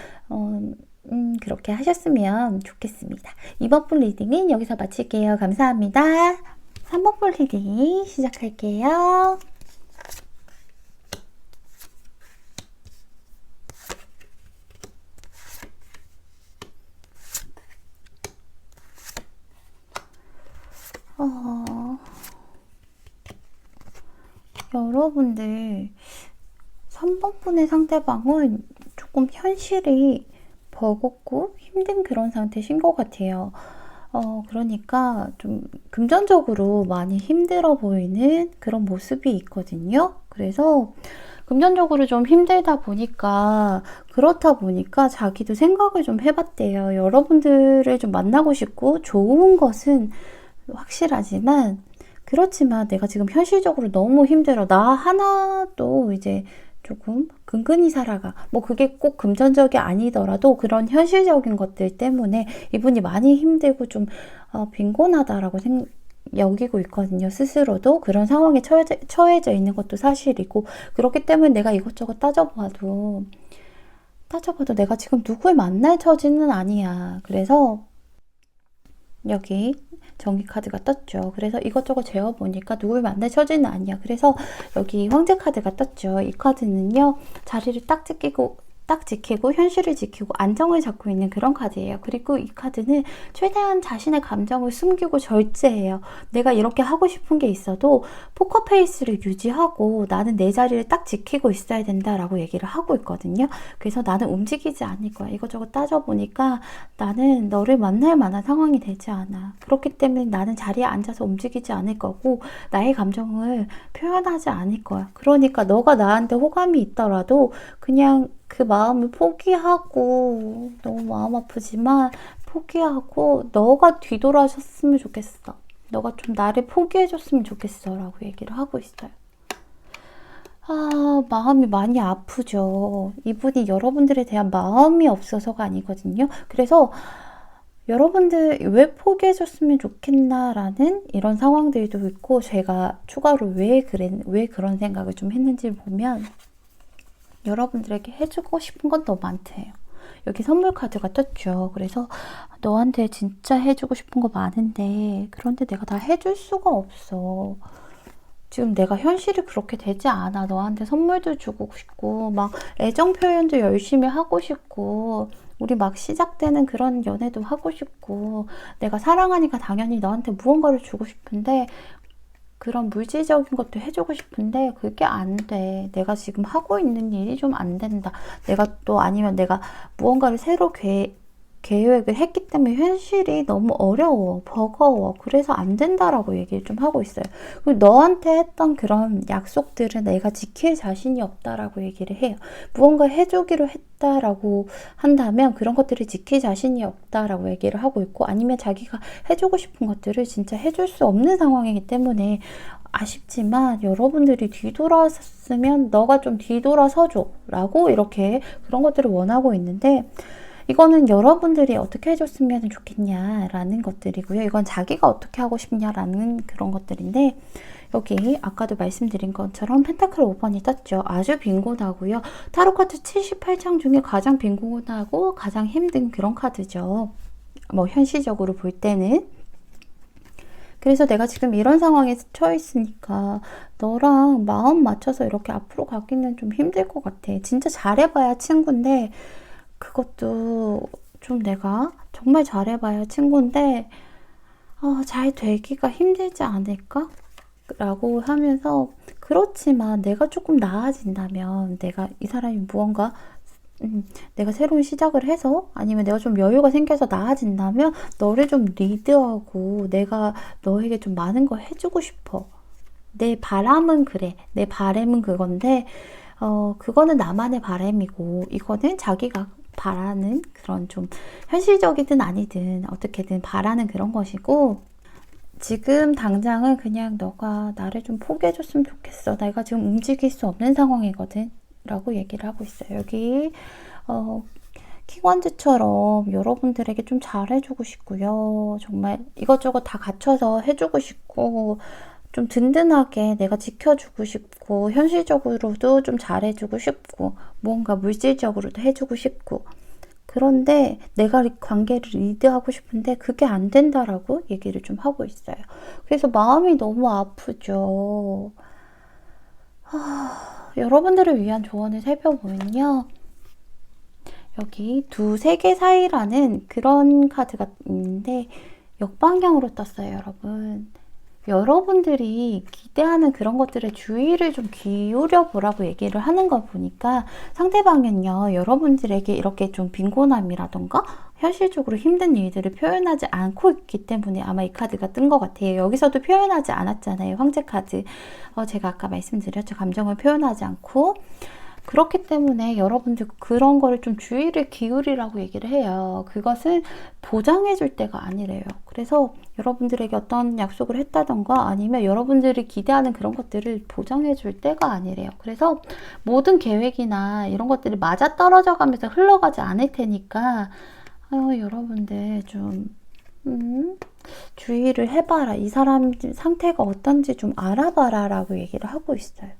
그렇게 하셨으면 좋겠습니다. 이번 분 리딩은 여기서 마칠게요. 감사합니다. 3번 분 리딩 시작할게요. 여러분들 3번 분의 상대방은 조금 현실이 버겁고 힘든 그런 상태신 것 같아요. 그러니까 좀 금전적으로 많이 힘들어 보이는 그런 모습이 있거든요. 그래서 금전적으로 좀 힘들다 보니까, 그렇다 보니까 자기도 생각을 좀 해봤대요. 여러분들을 좀 만나고 싶고 좋은 것은 확실하지만, 그렇지만 내가 지금 현실적으로 너무 힘들어. 나 하나도 이제 조금 근근히 살아가. 뭐 그게 꼭 금전적이 아니더라도 그런 현실적인 것들 때문에 이분이 많이 힘들고 좀 빈곤하다라고 여기고 있거든요. 스스로도 그런 상황에 처해져 있는 것도 사실이고, 그렇기 때문에 내가 이것저것 따져봐도 내가 지금 누굴 만날 처지는 아니야. 그래서 여기 정의 카드가 떴죠. 그래서 이것저것 재워보니까 누굴 만날 처지는 아니야. 그래서 여기 황제 카드가 떴죠. 이 카드는요, 자리를 딱 지키고 현실을 지키고 안정을 잡고 있는 그런 카드예요. 그리고 이 카드는 최대한 자신의 감정을 숨기고 절제해요. 내가 이렇게 하고 싶은 게 있어도 포커페이스를 유지하고 나는 내 자리를 딱 지키고 있어야 된다라고 얘기를 하고 있거든요. 그래서 나는 움직이지 않을 거야. 이것저것 따져보니까 나는 너를 만날 만한 상황이 되지 않아. 그렇기 때문에 나는 자리에 앉아서 움직이지 않을 거고 나의 감정을 표현하지 않을 거야. 그러니까 너가 나한테 호감이 있더라도 그냥 그 마음을 포기하고, 너무 마음 아프지만 포기하고 너가 뒤돌아섰으면 좋겠어. 너가 좀 나를 포기해줬으면 좋겠어 라고 얘기를 하고 있어요. 마음이 많이 아프죠. 이분이 여러분들에 대한 마음이 없어서가 아니거든요. 그래서 여러분들 왜 포기해줬으면 좋겠나라는 이런 상황들도 있고, 제가 추가로 왜 그런 생각을 좀 했는지 보면, 여러분들에게 해주고 싶은 건 너무 많대요. 여기 선물 카드가 떴죠. 그래서 너한테 진짜 해주고 싶은 거 많은데, 그런데 내가 다 해줄 수가 없어. 지금 내가 현실이 그렇게 되지 않아. 너한테 선물도 주고 싶고 막 애정 표현도 열심히 하고 싶고 우리 막 시작되는 그런 연애도 하고 싶고 내가 사랑하니까 당연히 너한테 무언가를 주고 싶은데, 그런 물질적인 것도 해주고 싶은데 그게 안 돼. 내가 지금 하고 있는 일이 좀 안 된다. 내가 또 아니면 내가 무언가를 새로 계획을 했기 때문에 현실이 너무 어려워, 버거워. 그래서 안 된다라고 얘기를 좀 하고 있어요. 그리고 너한테 했던 그런 약속들은 내가 지킬 자신이 없다라고 얘기를 해요. 무언가 해주기로 했다라고 한다면 그런 것들을 지킬 자신이 없다라고 얘기를 하고 있고, 아니면 자기가 해주고 싶은 것들을 진짜 해줄 수 없는 상황이기 때문에 아쉽지만 여러분들이 뒤돌아섰으면 너가 좀 뒤돌아서줘 라고 이렇게 그런 것들을 원하고 있는데, 이거는 여러분들이 어떻게 해줬으면 좋겠냐라는 것들이고요. 이건 자기가 어떻게 하고 싶냐라는 그런 것들인데, 여기 아까도 말씀드린 것처럼 펜타클 5번이 떴죠. 아주 빈곤하고요. 타로 카드 78장 중에 가장 빈곤하고 가장 힘든 그런 카드죠. 뭐 현실적으로 볼 때는. 그래서 내가 지금 이런 상황에 처해 있으니까 너랑 마음 맞춰서 이렇게 앞으로 가기는 좀 힘들 것 같아. 진짜 잘해봐야 친구인데, 그것도 좀 내가 정말 잘해봐야 친구인데 잘 되기가 힘들지 않을까? 라고 하면서, 그렇지만 내가 조금 나아진다면, 내가 이 사람이 무언가 내가 새로운 시작을 해서 아니면 내가 좀 여유가 생겨서 나아진다면 너를 좀 리드하고 내가 너에게 좀 많은 걸 해주고 싶어. 내 바람은 그래. 내 바람은 그건데, 그거는 나만의 바람이고, 이거는 자기가 바라는 그런 좀 현실적이든 아니든 어떻게든 바라는 그런 것이고, 지금 당장은 그냥 너가 나를 좀 포기해줬으면 좋겠어. 내가 지금 움직일 수 없는 상황이거든. 라고 얘기를 하고 있어요. 여기, 어, 킹원즈처럼 여러분들에게 좀 잘해주고 싶고요. 정말 이것저것 다 갖춰서 해주고 싶고, 좀 든든하게 내가 지켜주고 싶고, 현실적으로도 좀 잘해주고 싶고, 무언가 물질적으로도 해주고 싶고, 그런데 내가 관계를 리드하고 싶은데 그게 안 된다라고 얘기를 좀 하고 있어요. 그래서 마음이 너무 아프죠. 여러분들을 위한 조언을 살펴보면요. 여기 두 세계 사이라는 그런 카드가 있는데 역방향으로 떴어요, 여러분. 여러분들이 기대하는 그런 것들에 주의를 좀 기울여 보라고 얘기를 하는 걸 보니까 상대방은요, 여러분들에게 이렇게 좀 빈곤함이라던가 현실적으로 힘든 일들을 표현하지 않고 있기 때문에 아마 이 카드가 뜬 것 같아요. 여기서도 표현하지 않았잖아요. 황제 카드. 제가 아까 말씀드렸죠. 감정을 표현하지 않고. 그렇기 때문에 여러분들 그런 거를 좀 주의를 기울이라고 얘기를 해요. 그것은 보장해 줄 때가 아니래요. 그래서 여러분들에게 어떤 약속을 했다던가 아니면 여러분들이 기대하는 그런 것들을 보장해 줄 때가 아니래요. 그래서 모든 계획이나 이런 것들이 맞아떨어져 가면서 흘러가지 않을 테니까 여러분들 좀 주의를 해봐라. 이 사람 상태가 어떤지 좀 알아봐라 라고 얘기를 하고 있어요.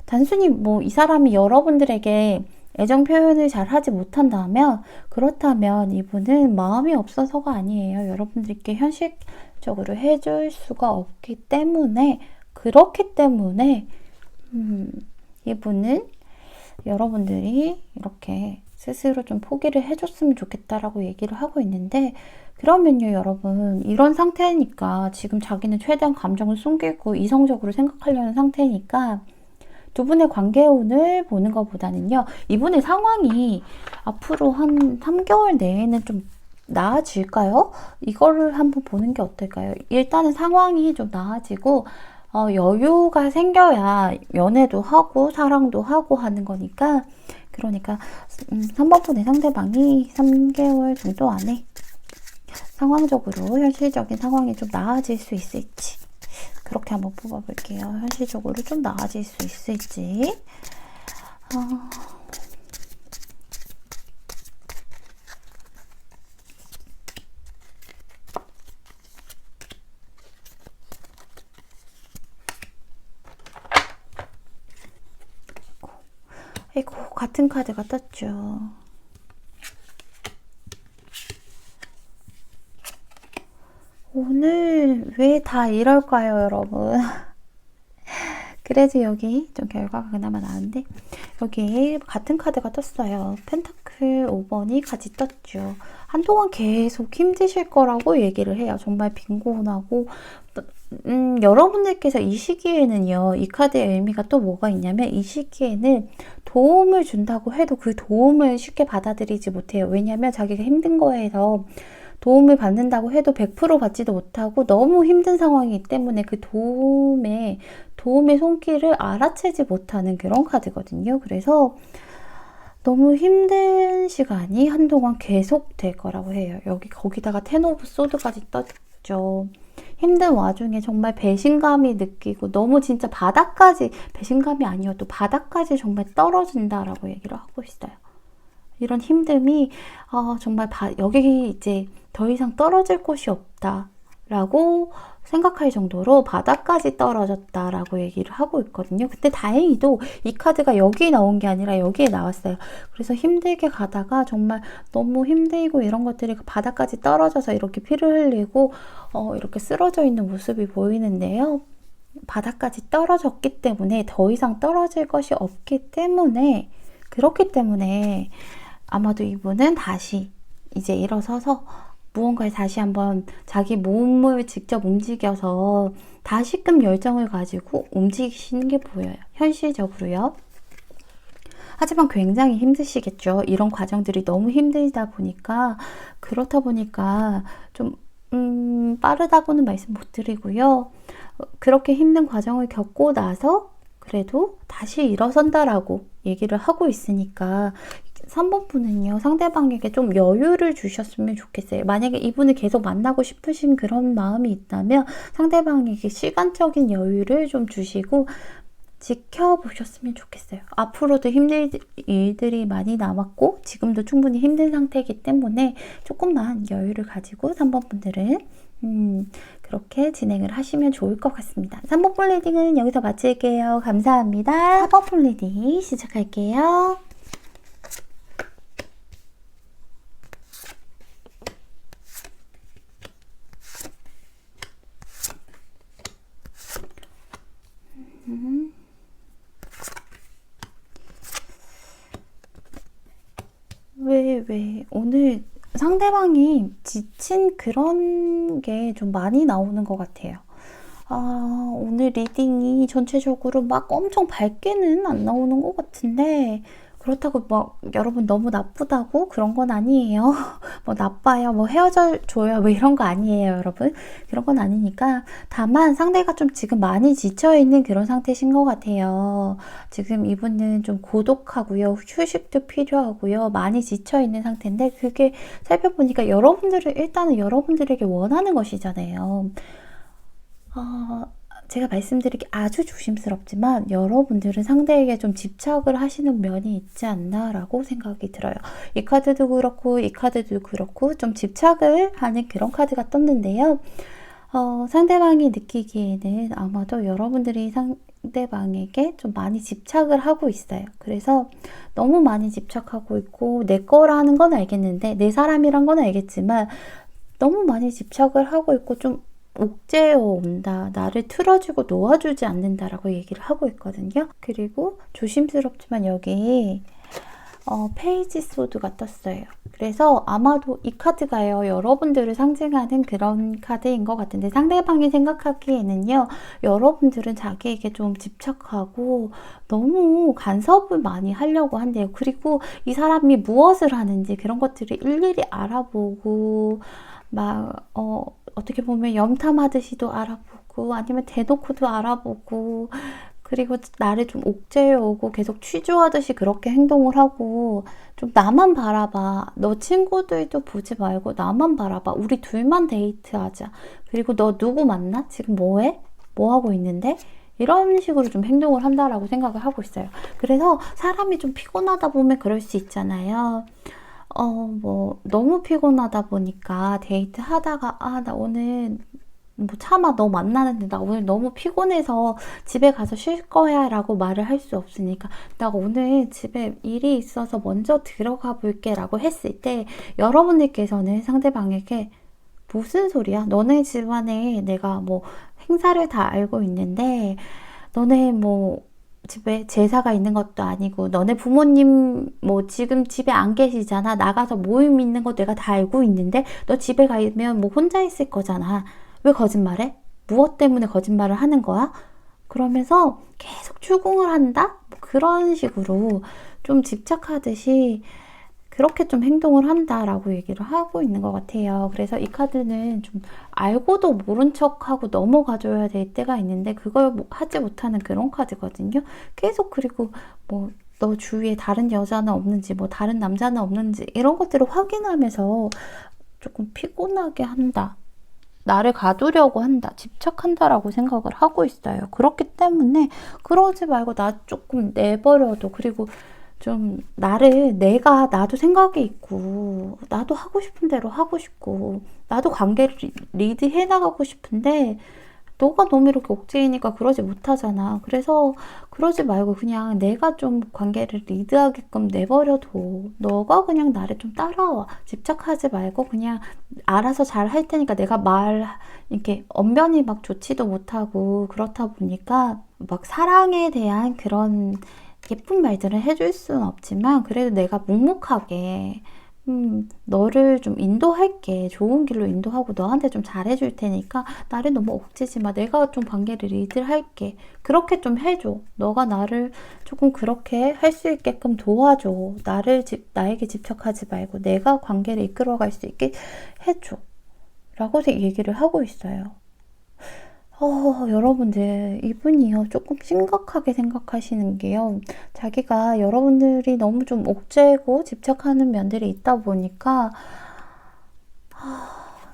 단순히 뭐 이 사람이 여러분들에게 애정 표현을 잘 하지 못한다면, 그렇다면 이분은 마음이 없어서가 아니에요. 여러분들께 현실적으로 해줄 수가 없기 때문에, 그렇기 때문에 이분은 여러분들이 이렇게 스스로 좀 포기를 해줬으면 좋겠다라고 얘기를 하고 있는데, 그러면요 여러분, 이런 상태니까 지금 자기는 최대한 감정을 숨기고 이성적으로 생각하려는 상태니까 두 분의 관계운을 보는 것보다는요, 이분의 상황이 앞으로 한 3개월 내에는 좀 나아질까요? 이거를 한번 보는 게 어떨까요? 일단은 상황이 좀 나아지고 여유가 생겨야 연애도 하고 사랑도 하고 하는 거니까, 그러니까 3번분의 상대방이 3개월 정도 안에 상황적으로 현실적인 상황이 좀 나아질 수 있을지, 그렇게 한번 뽑아볼게요. 현실적으로 좀 나아질 수 있을지. 아이고, 같은 카드가 떴죠. 오늘 왜 다 이럴까요, 여러분? 그래도 여기 좀 결과가 그나마 나은데, 여기 같은 카드가 떴어요. 펜타클 5번이 같이 떴죠. 한동안 계속 힘드실 거라고 얘기를 해요. 정말 빈곤하고, 여러분들께서 이 시기에는요, 이 카드의 의미가 또 뭐가 있냐면, 이 시기에는 도움을 준다고 해도 그 도움을 쉽게 받아들이지 못해요. 왜냐면 자기가 힘든 거에서 도움을 받는다고 해도 100% 받지도 못하고 너무 힘든 상황이기 때문에 그 도움의 손길을 알아채지 못하는 그런 카드거든요. 그래서 너무 힘든 시간이 한동안 계속될 거라고 해요. 거기다가 텐 오브 소드까지 떴죠. 힘든 와중에 정말 배신감이 느끼고 너무 진짜 바닥까지, 배신감이 아니어도 바닥까지 정말 떨어진다라고 얘기를 하고 있어요. 이런 힘듦이 정말 여기 이제 더 이상 떨어질 곳이 없다라고 생각할 정도로 바닥까지 떨어졌다라고 얘기를 하고 있거든요. 근데 다행히도 이 카드가 여기에 나온 게 아니라 여기에 나왔어요. 그래서 힘들게 가다가 정말 너무 힘들고 이런 것들이 바닥까지 떨어져서 이렇게 피를 흘리고 이렇게 쓰러져 있는 모습이 보이는데요. 바닥까지 떨어졌기 때문에 더 이상 떨어질 것이 없기 때문에, 그렇기 때문에 아마도 이분은 다시 이제 일어서서 무언가에 다시 한번 자기 몸을 직접 움직여서 다시금 열정을 가지고 움직이시는 게 보여요. 현실적으로요. 하지만 굉장히 힘드시겠죠. 이런 과정들이 너무 힘들다 보니까, 그렇다 보니까 좀 빠르다고는 말씀 못 드리고요. 그렇게 힘든 과정을 겪고 나서 그래도 다시 일어선다라고 얘기를 하고 있으니까 3번 분은요, 상대방에게 좀 여유를 주셨으면 좋겠어요. 만약에 이분을 계속 만나고 싶으신 그런 마음이 있다면 상대방에게 시간적인 여유를 좀 주시고 지켜보셨으면 좋겠어요. 앞으로도 힘들 일들이 많이 남았고 지금도 충분히 힘든 상태이기 때문에 조금만 여유를 가지고 3번 분들은 그렇게 진행을 하시면 좋을 것 같습니다. 3번 분 리딩은 여기서 마칠게요. 감사합니다. 4번 분 리딩 시작할게요. 왜, 오늘 상대방이 지친 그런 게 좀 많이 나오는 것 같아요. 오늘 리딩이 전체적으로 막 엄청 밝게는 안 나오는 것 같은데, 그렇다고 막 여러분 너무 나쁘다고 그런 건 아니에요. 뭐 나빠요, 뭐 헤어져줘요, 뭐 이런 거 아니에요, 여러분. 그런 건 아니니까. 다만 상대가 좀 지금 많이 지쳐있는 그런 상태신 것 같아요. 지금 이분은 좀 고독하고요. 휴식도 필요하고요. 많이 지쳐있는 상태인데 그게 살펴보니까 일단은 여러분들에게 원하는 것이잖아요. 제가 말씀드리기 아주 조심스럽지만 여러분들은 상대에게 좀 집착을 하시는 면이 있지 않나라고 생각이 들어요. 이 카드도 그렇고 이 카드도 그렇고 좀 집착을 하는 그런 카드가 떴는데요. 상대방이 느끼기에는 아마도 여러분들이 상대방에게 좀 많이 집착을 하고 있어요. 그래서 너무 많이 집착하고 있고 내 거라는 건 알겠는데, 내 사람이란 건 알겠지만 너무 많이 집착을 하고 있고 좀 옥죄어 온다, 나를 틀어주고 놓아주지 않는다라고 얘기를 하고 있거든요. 그리고 조심스럽지만 여기 페이지 소드가 떴어요. 그래서 아마도 이 카드가요, 여러분들을 상징하는 그런 카드인 것 같은데, 상대방이 생각하기에는요, 여러분들은 자기에게 좀 집착하고 너무 간섭을 많이 하려고 한대요. 그리고 이 사람이 무엇을 하는지 그런 것들을 일일이 알아보고 막 어떻게 보면 염탐하듯이도 알아보고 아니면 대놓고도 알아보고, 그리고 나를 좀 옥죄어 오고 계속 취조하듯이 그렇게 행동을 하고, 좀 나만 바라봐, 너 친구들도 보지 말고 나만 바라봐, 우리 둘만 데이트하자, 그리고 너 누구 만나? 지금 뭐해? 뭐 하고 있는데? 이런 식으로 좀 행동을 한다라고 생각을 하고 있어요. 그래서 사람이 좀 피곤하다 보면 그럴 수 있잖아요. 뭐 너무 피곤하다 보니까 데이트 하다가 나 오늘 뭐 차마 너 만나는데 나 오늘 너무 피곤해서 집에 가서 쉴 거야 라고 말을 할 수 없으니까 나 오늘 집에 일이 있어서 먼저 들어가 볼게 라고 했을 때, 여러분들께서는 상대방에게 무슨 소리야? 너네 집안에 내가 뭐 행사를 다 알고 있는데 너네 뭐 집에 제사가 있는 것도 아니고 너네 부모님 뭐 지금 집에 안 계시잖아. 나가서 모임 있는 거 내가 다 알고 있는데 너 집에 가면 뭐 혼자 있을 거잖아. 왜 거짓말해? 무엇 때문에 거짓말을 하는 거야? 그러면서 계속 추궁을 한다? 뭐 그런 식으로 좀 집착하듯이 그렇게 좀 행동을 한다라고 얘기를 하고 있는 것 같아요. 그래서 이 카드는 좀 알고도 모른 척하고 넘어가줘야 될 때가 있는데 그걸 하지 못하는 그런 카드거든요. 계속, 그리고 뭐 너 주위에 다른 여자는 없는지, 뭐 다른 남자는 없는지 이런 것들을 확인하면서 조금 피곤하게 한다, 나를 가두려고 한다, 집착한다라고 생각을 하고 있어요. 그렇기 때문에 그러지 말고 나 조금 내버려둬. 그리고 좀 나도 생각이 있고 나도 하고 싶은 대로 하고 싶고 나도 관계를 리드해 나가고 싶은데 너가 너무 이렇게 옥죄이니까 그러지 못하잖아. 그래서 그러지 말고 그냥 내가 좀 관계를 리드하게끔 내버려둬. 너가 그냥 나를 좀 따라와. 집착하지 말고 그냥 알아서 잘 할 테니까. 내가 이렇게 언변이 막 좋지도 못하고 그렇다 보니까 막 사랑에 대한 그런 예쁜 말들은 해줄 수는 없지만 그래도 내가 묵묵하게 너를 좀 인도할게. 좋은 길로 인도하고 너한테 좀 잘해줄 테니까 나를 너무 억지지 마. 내가 좀 관계를 리드할게. 그렇게 좀 해줘. 너가 나를 조금 그렇게 할 수 있게끔 도와줘. 나에게 집착하지 말고 내가 관계를 이끌어갈 수 있게 해줘. 라고 얘기를 하고 있어요. 여러분들, 이분이요, 조금 심각하게 생각하시는 게요, 자기가 여러분들이 너무 좀 옥죄고 집착하는 면들이 있다 보니까,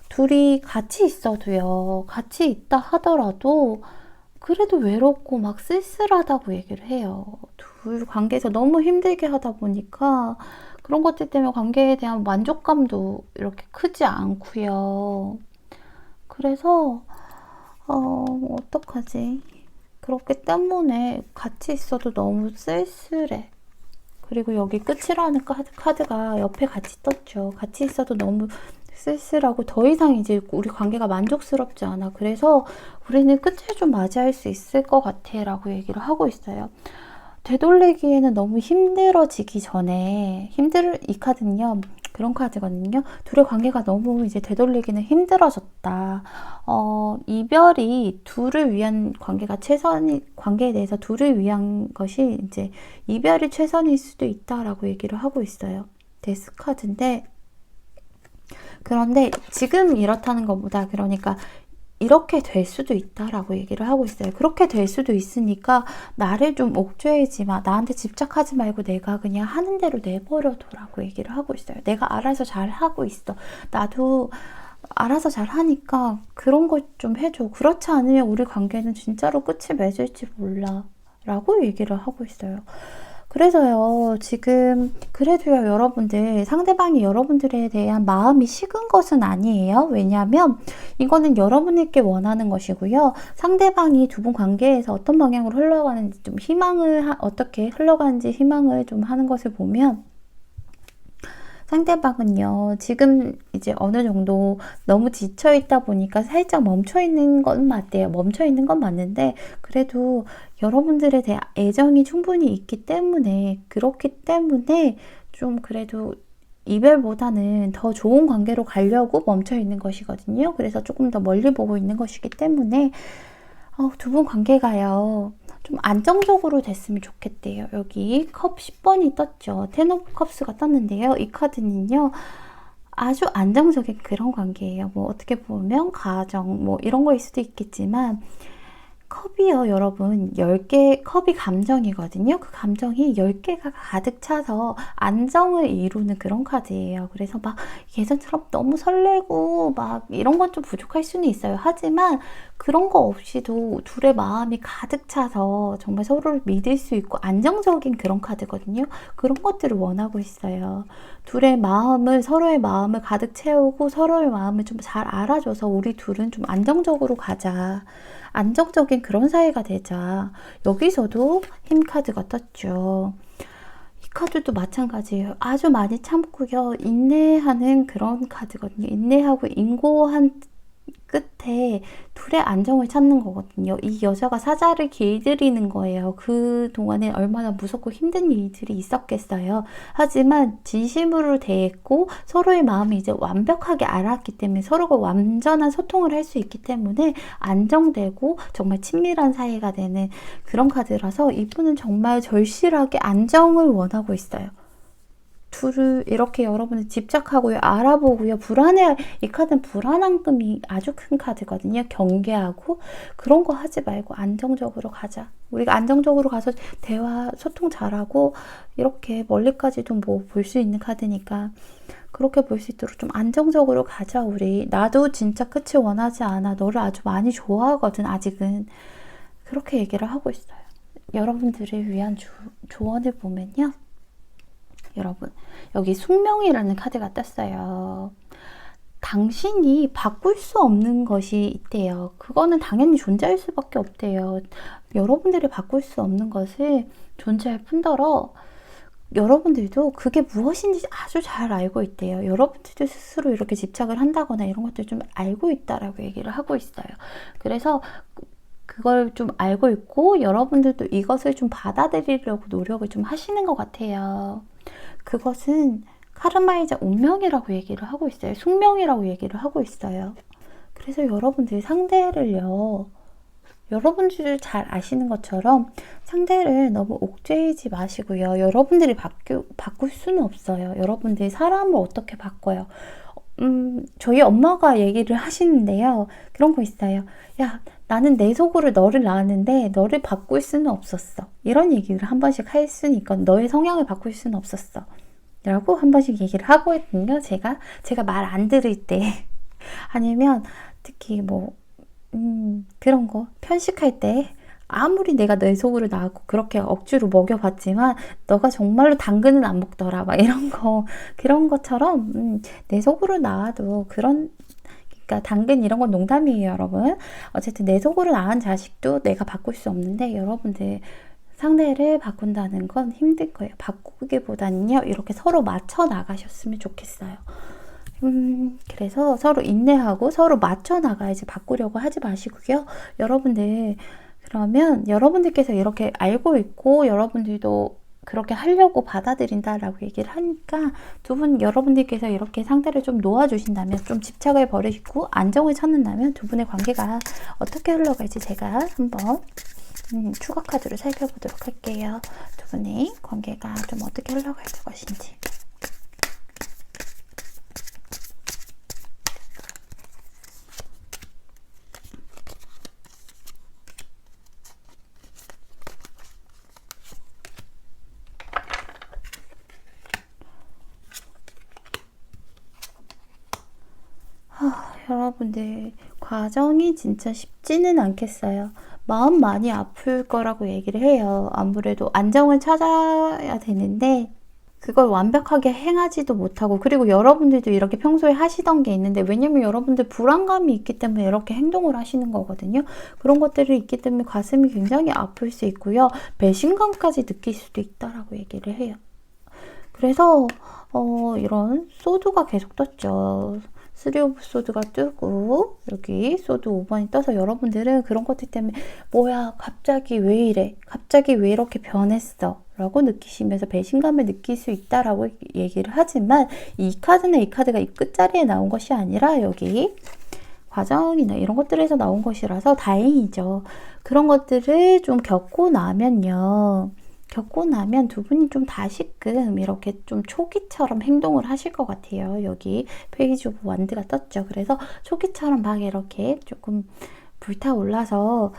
둘이 같이 있어도요, 같이 있다 하더라도, 그래도 외롭고 막 쓸쓸하다고 얘기를 해요. 둘 관계에서 너무 힘들게 하다 보니까, 그런 것들 때문에 관계에 대한 만족감도 이렇게 크지 않고요. 그래서, 어떡하지? 그렇기 때문에 같이 있어도 너무 쓸쓸해. 그리고 여기 끝이라는 카드가 옆에 같이 떴죠. 같이 있어도 너무 쓸쓸하고 더 이상 이제 우리 관계가 만족스럽지 않아. 그래서 우리는 끝을 좀 맞이할 수 있을 것 같아 라고 얘기를 하고 있어요. 되돌리기에는 너무 힘들어지기 전에 이 카드는요, 그런 카드거든요. 둘의 관계가 너무 이제 되돌리기는 힘들어졌다. 이별이 둘을 위한 관계에 대해서 둘을 위한 것이 이제 이별이 최선일 수도 있다라고 얘기를 하고 있어요. 데스 카드인데, 그런데 지금 이렇다는 것보다, 그러니까 이렇게 될 수도 있다라고 얘기를 하고 있어요. 그렇게 될 수도 있으니까 나를 좀 옥죄이지 마. 나한테 집착하지 말고 내가 그냥 하는 대로 내버려둬라고 얘기를 하고 있어요. 내가 알아서 잘 하고 있어. 나도 알아서 잘 하니까 그런 것 좀 해줘. 그렇지 않으면 우리 관계는 진짜로 끝을 맺을지 몰라 라고 얘기를 하고 있어요. 그래서요, 지금, 그래도요, 여러분들, 상대방이 여러분들에 대한 마음이 식은 것은 아니에요. 왜냐하면, 이거는 여러분들께 원하는 것이고요. 상대방이 두 분 관계에서 어떤 방향으로 흘러가는지 좀 어떻게 흘러가는지 희망을 좀 하는 것을 보면, 상대방은요, 지금 이제 어느 정도 너무 지쳐있다 보니까 살짝 멈춰있는 건 맞대요. 멈춰있는 건 맞는데, 그래도 여러분들에 대한 애정이 충분히 있기 때문에, 그렇기 때문에 좀 그래도 이별보다는 더 좋은 관계로 가려고 멈춰있는 것이거든요. 그래서 조금 더 멀리 보고 있는 것이기 때문에, 두 분 관계가요, 좀 안정적으로 됐으면 좋겠대요. 여기 컵 10번이 떴죠. 텐 오브 컵스가 떴는데요. 이 카드는요, 아주 안정적인 그런 관계예요. 뭐 어떻게 보면 가정 뭐 이런 거일 수도 있겠지만, 컵이요, 여러분. 10개, 컵이 감정이거든요. 그 감정이 10개가 가득 차서 안정을 이루는 그런 카드예요. 그래서 막 예전처럼 너무 설레고 막 이런 건 좀 부족할 수는 있어요. 하지만 그런 거 없이도 둘의 마음이 가득 차서 정말 서로를 믿을 수 있고 안정적인 그런 카드거든요. 그런 것들을 원하고 있어요. 서로의 마음을 가득 채우고 서로의 마음을 좀 잘 알아줘서 우리 둘은 좀 안정적으로 가자. 안정적인 그런 사이가 되자. 여기서도 힘 카드가 떴죠. 이 카드도 마찬가지예요. 아주 많이 참고요. 인내하는 그런 카드거든요. 인내하고 인고한 끝에 둘의 안정을 찾는 거거든요. 이 여자가 사자를 길들이는 거예요. 그동안에 얼마나 무섭고 힘든 일들이 있었겠어요. 하지만 진심으로 대했고 서로의 마음이 이제 완벽하게 알았기 때문에 서로가 완전한 소통을 할 수 있기 때문에 안정되고 정말 친밀한 사이가 되는 그런 카드라서 이분은 정말 절실하게 안정을 원하고 있어요. 둘을 이렇게 여러분이 집착하고요, 알아보고요, 이 카드는 불안함이 아주 큰 카드거든요. 경계하고, 그런 거 하지 말고 안정적으로 가자. 우리가 안정적으로 가서 대화, 소통 잘하고, 이렇게 멀리까지도 뭐 볼 수 있는 카드니까, 그렇게 볼 수 있도록 좀 안정적으로 가자, 우리. 나도 진짜 끝을 원하지 않아. 너를 아주 많이 좋아하거든, 아직은. 그렇게 얘기를 하고 있어요. 여러분들을 위한 조언을 보면요. 여러분, 여기 숙명이라는 카드가 떴어요. 당신이 바꿀 수 없는 것이 있대요. 그거는 당연히 존재할 수밖에 없대요. 여러분들이 바꿀 수 없는 것을 존재할 뿐더러 여러분들도 그게 무엇인지 아주 잘 알고 있대요. 여러분들도 스스로 이렇게 집착을 한다거나 이런 것들 좀 알고 있다라고 얘기를 하고 있어요. 그래서 그걸 좀 알고 있고 여러분들도 이것을 좀 받아들이려고 노력을 좀 하시는 것 같아요. 그것은 카르마이자 운명이라고 얘기를 하고 있어요. 숙명이라고 얘기를 하고 있어요. 그래서 여러분들이 상대를요, 여러분들이 잘 아시는 것처럼 상대를 너무 옥죄이지 마시고요. 여러분들이 바꿀 수는 없어요. 여러분들이 사람을 어떻게 바꿔요? 저희 엄마가 얘기를 하시는데요. 그런 거 있어요. 야, 나는 내 속으로 너를 낳았는데 너를 바꿀 수는 없었어. 이런 얘기를 한 번씩 할 수는 있건 너의 성향을 바꿀 수는 없었어. 라고 한 번씩 얘기를 하고 있거든요. 제가 말 안 들을 때. 아니면 특히 뭐, 그런 거 편식할 때 아무리 내가 내 속으로 나왔고 그렇게 억지로 먹여봤지만 너가 정말로 당근은 안 먹더라 막 이런 거 그런 것처럼 내 속으로 나와도 그런 그러니까 당근 이런 건 농담이에요 여러분. 어쨌든 내 속으로 낳은 자식도 내가 바꿀 수 없는데 여러분들 상대를 바꾼다는 건 힘들 거예요. 바꾸기보다는요 이렇게 서로 맞춰 나가셨으면 좋겠어요. 그래서 서로 인내하고 서로 맞춰 나가야지 바꾸려고 하지 마시고요. 여러분들 그러면 여러분들께서 이렇게 알고 있고 여러분들도 그렇게 하려고 받아들인다라고 얘기를 하니까 두 분 여러분들께서 이렇게 상대를 좀 놓아주신다면 좀 집착을 버리시고 안정을 찾는다면 두 분의 관계가 어떻게 흘러갈지 제가 한번 추가 카드로 살펴보도록 할게요. 두 분의 관계가 좀 어떻게 흘러갈 것인지. 여러분들 과정이 진짜 쉽지는 않겠어요. 마음 많이 아플 거라고 얘기를 해요. 아무래도 안정을 찾아야 되는데 그걸 완벽하게 행하지도 못하고 그리고 여러분들도 이렇게 평소에 하시던 게 있는데 왜냐면 여러분들 불안감이 있기 때문에 이렇게 행동을 하시는 거거든요. 그런 것들이 있기 때문에 가슴이 굉장히 아플 수 있고요. 배신감까지 느낄 수도 있다라고 얘기를 해요. 그래서 이런 소드가 계속 떴죠. 3 오브 소드가 뜨고 여기 소드 5번이 떠서 여러분들은 그런 것들 때문에 뭐야 갑자기 왜 이래? 갑자기 왜 이렇게 변했어? 라고 느끼시면서 배신감을 느낄 수 있다라고 얘기를 하지만 이 카드나 이 카드가 이 끝자리에 나온 것이 아니라 여기 과정이나 이런 것들에서 나온 것이라서 다행이죠. 그런 것들을 좀 겪고 나면요. 겪고 나면 두 분이 좀 다시금 이렇게 좀 초기처럼 행동을 하실 것 같아요. 여기 페이지 오브 완드가 떴죠. 그래서 초기처럼 막 이렇게 조금 불타올라서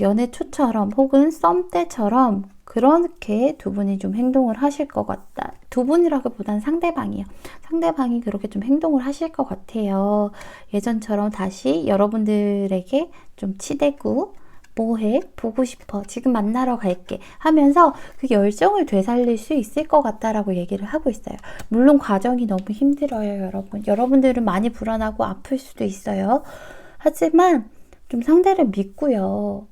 연애 초처럼 혹은 썸 때처럼 그렇게 두 분이 좀 행동을 하실 것 같다. 두 분이라기보다는 상대방이요. 상대방이 그렇게 좀 행동을 하실 것 같아요. 예전처럼 다시 여러분들에게 좀 치대고 뭐해? 보고 싶어. 지금 만나러 갈게. 하면서 그 열정을 되살릴 수 있을 것 같다라고 얘기를 하고 있어요. 물론 과정이 너무 힘들어요, 여러분. 여러분들은 많이 불안하고 아플 수도 있어요. 하지만 좀 상대를 믿고요.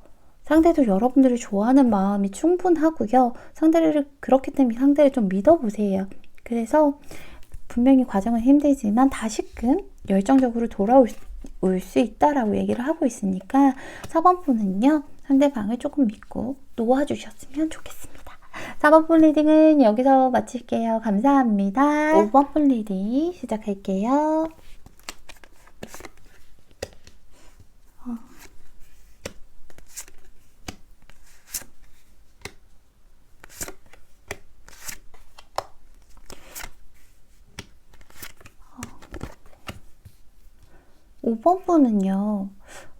상대도 여러분들을 좋아하는 마음이 충분하고요. 상대를 그렇기 때문에 상대를 좀 믿어보세요. 그래서 분명히 과정은 힘들지만 다시금 열정적으로 돌아올 수 있다라고 얘기를 하고 있으니까 4번 분은요. 상대방을 조금 믿고 놓아주셨으면 좋겠습니다. 4번 분 리딩은 여기서 마칠게요. 감사합니다. 5번 분 리딩 시작할게요. 5번 분은요.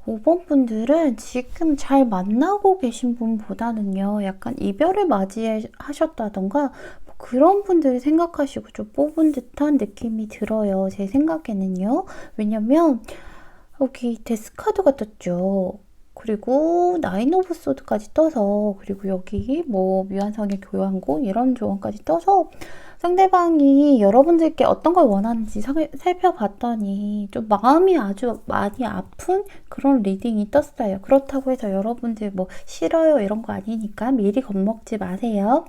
5번 분들은 지금 잘 만나고 계신 분보다는요. 약간 이별을 맞이하셨다던가 뭐 그런 분들을 생각하시고 좀 뽑은 듯한 느낌이 들어요. 제 생각에는요. 왜냐면 여기 데스카드가 떴죠. 그리고 나인 오브 소드까지 떠서 그리고 여기 뭐 미완성의 교환고 이런 조언까지 떠서 상대방이 여러분들께 어떤 걸 원하는지 살펴봤더니 좀 마음이 아주 많이 아픈 그런 리딩이 떴어요. 그렇다고 해서 여러분들 뭐 싫어요 이런 거 아니니까 미리 겁먹지 마세요.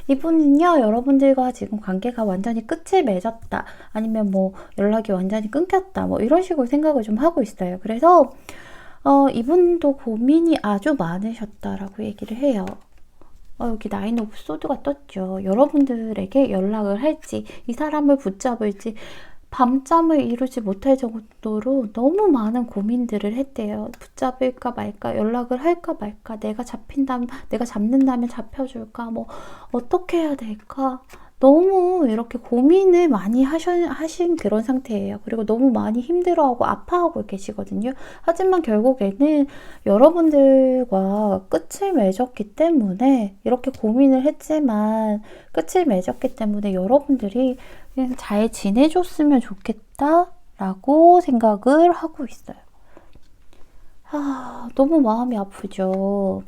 이분은요 여러분들과 지금 관계가 완전히 끝을 맺었다 아니면 뭐 연락이 완전히 끊겼다 뭐 이런 식으로 생각을 좀 하고 있어요. 그래서 이분도 고민이 아주 많으셨다라고 얘기를 해요. 여기 나인 오브 소드가 떴죠. 여러분들에게 연락을 할지 이 사람을 붙잡을지 밤잠을 이루지 못할 정도로 너무 많은 고민들을 했대요. 붙잡을까 말까, 연락을 할까 말까, 내가 잡는다면 잡혀줄까, 뭐 어떻게 해야 될까, 너무 이렇게 고민을 많이 하신 그런 상태예요. 그리고 너무 많이 힘들어하고 아파하고 계시거든요. 하지만 결국에는 여러분들과 끝을 맺었기 때문에, 이렇게 고민을 했지만 끝을 맺었기 때문에 여러분들이 그냥 잘 지내줬으면 좋겠다라고 생각을 하고 있어요. 너무 마음이 아프죠.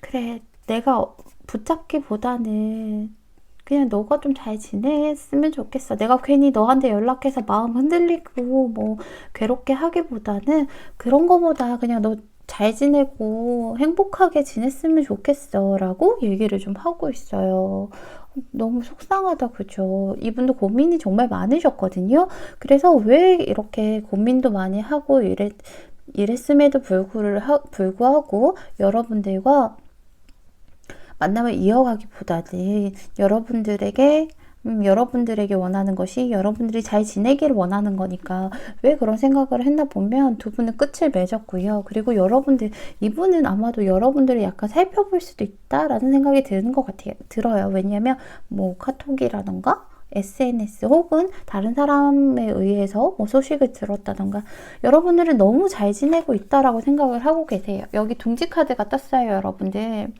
그래, 내가 붙잡기보다는 그냥 너가 좀 잘 지냈으면 좋겠어. 내가 괜히 너한테 연락해서 마음 흔들리고 뭐 괴롭게 하기보다는, 그런 거보다 그냥 너 잘 지내고 행복하게 지냈으면 좋겠어 라고 얘기를 좀 하고 있어요. 너무 속상하다, 그죠? 이분도 고민이 정말 많으셨거든요. 그래서 왜 이렇게 고민도 많이 하고 이랬음에도 불구하고 여러분들과 만남을 이어가기보다는 여러분들에게 원하는 것이 여러분들이 잘 지내기를 원하는 거니까, 왜 그런 생각을 했나 보면 두 분은 끝을 맺었고요. 그리고 이분은 아마도 여러분들을 약간 살펴볼 수도 있다라는 생각이 드는 것 들어요. 왜냐면 뭐 카톡이라던가 SNS 혹은 다른 사람에 의해서 뭐 소식을 들었다던가, 여러분들은 너무 잘 지내고 있다라고 생각을 하고 계세요. 여기 둥지 카드가 떴어요, 여러분들.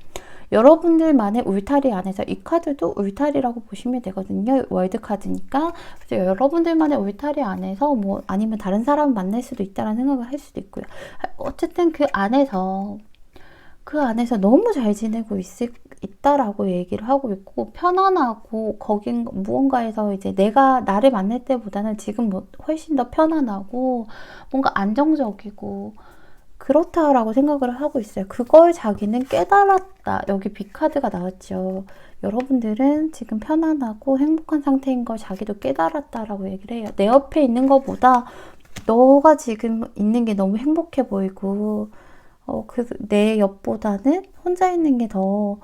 여러분들만의 울타리 안에서, 이 카드도 울타리라고 보시면 되거든요. 월드 카드니까. 그래서 여러분들만의 울타리 안에서 뭐 아니면 다른 사람 만날 수도 있다라는 생각을 할 수도 있고요. 어쨌든 그 안에서 너무 잘 지내고 있다라고 얘기를 하고 있고, 편안하고, 거긴 무언가에서 이제 내가 나를 만날 때보다는 지금 뭐 훨씬 더 편안하고 뭔가 안정적이고 그렇다라고 생각을 하고 있어요. 그걸 자기는 깨달았다. 여기 B카드가 나왔죠. 여러분들은 지금 편안하고 행복한 상태인 걸 자기도 깨달았다라고 얘기를 해요. 내 옆에 있는 것보다 너가 지금 있는 게 너무 행복해 보이고, 내 옆보다는 혼자 있는 게 더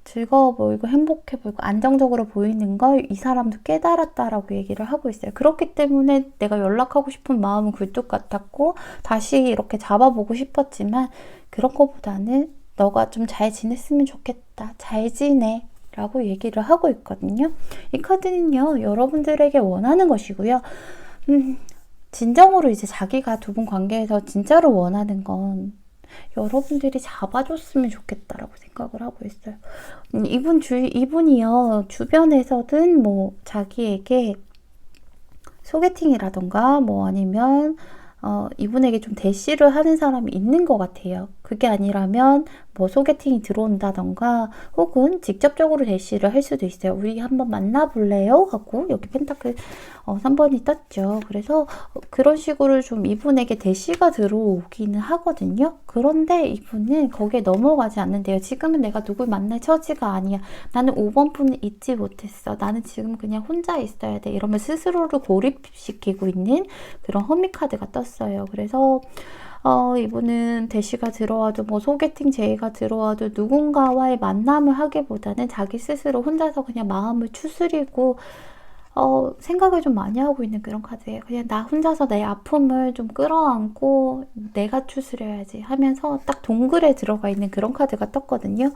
즐거워 보이고 행복해 보이고 안정적으로 보이는 걸 이 사람도 깨달았다라고 얘기를 하고 있어요. 그렇기 때문에 내가 연락하고 싶은 마음은 굴뚝 같았고 다시 이렇게 잡아보고 싶었지만, 그런 것보다는 너가 좀 잘 지냈으면 좋겠다. 잘 지내. 라고 얘기를 하고 있거든요. 이 카드는요, 여러분들에게 원하는 것이고요. 진정으로 이제 자기가 두 분 관계에서 진짜로 원하는 건 여러분들이 잡아줬으면 좋겠다라고 생각을 하고 있어요. 이분이요, 주변에서든 뭐 자기에게 소개팅이라던가 뭐 아니면 이분에게 좀 대시를 하는 사람이 있는 것 같아요. 그게 아니라면 뭐 소개팅이 들어온다던가 혹은 직접적으로 대시를 할 수도 있어요. 우리 한번 만나볼래요? 하고 여기 펜타클 3번이 떴죠. 그래서 그런 식으로 좀 이분에게 대시가 들어오기는 하거든요. 그런데 이분은 거기에 넘어가지 않는데요. 지금은 내가 누굴 만날 처지가 아니야. 나는 5번 분을 잊지 못했어. 나는 지금 그냥 혼자 있어야 돼. 이러면 스스로를 고립시키고 있는 그런 허미카드가 떴어요. 그래서 이분은 대시가 들어와도 뭐 소개팅 제의가 들어와도 누군가와의 만남을 하기보다는 자기 스스로 혼자서 그냥 마음을 추스리고 생각을 좀 많이 하고 있는 그런 카드예요. 그냥 나 혼자서 내 아픔을 좀 끌어안고 내가 추스려야지 하면서 딱 동굴에 들어가 있는 그런 카드가 떴거든요.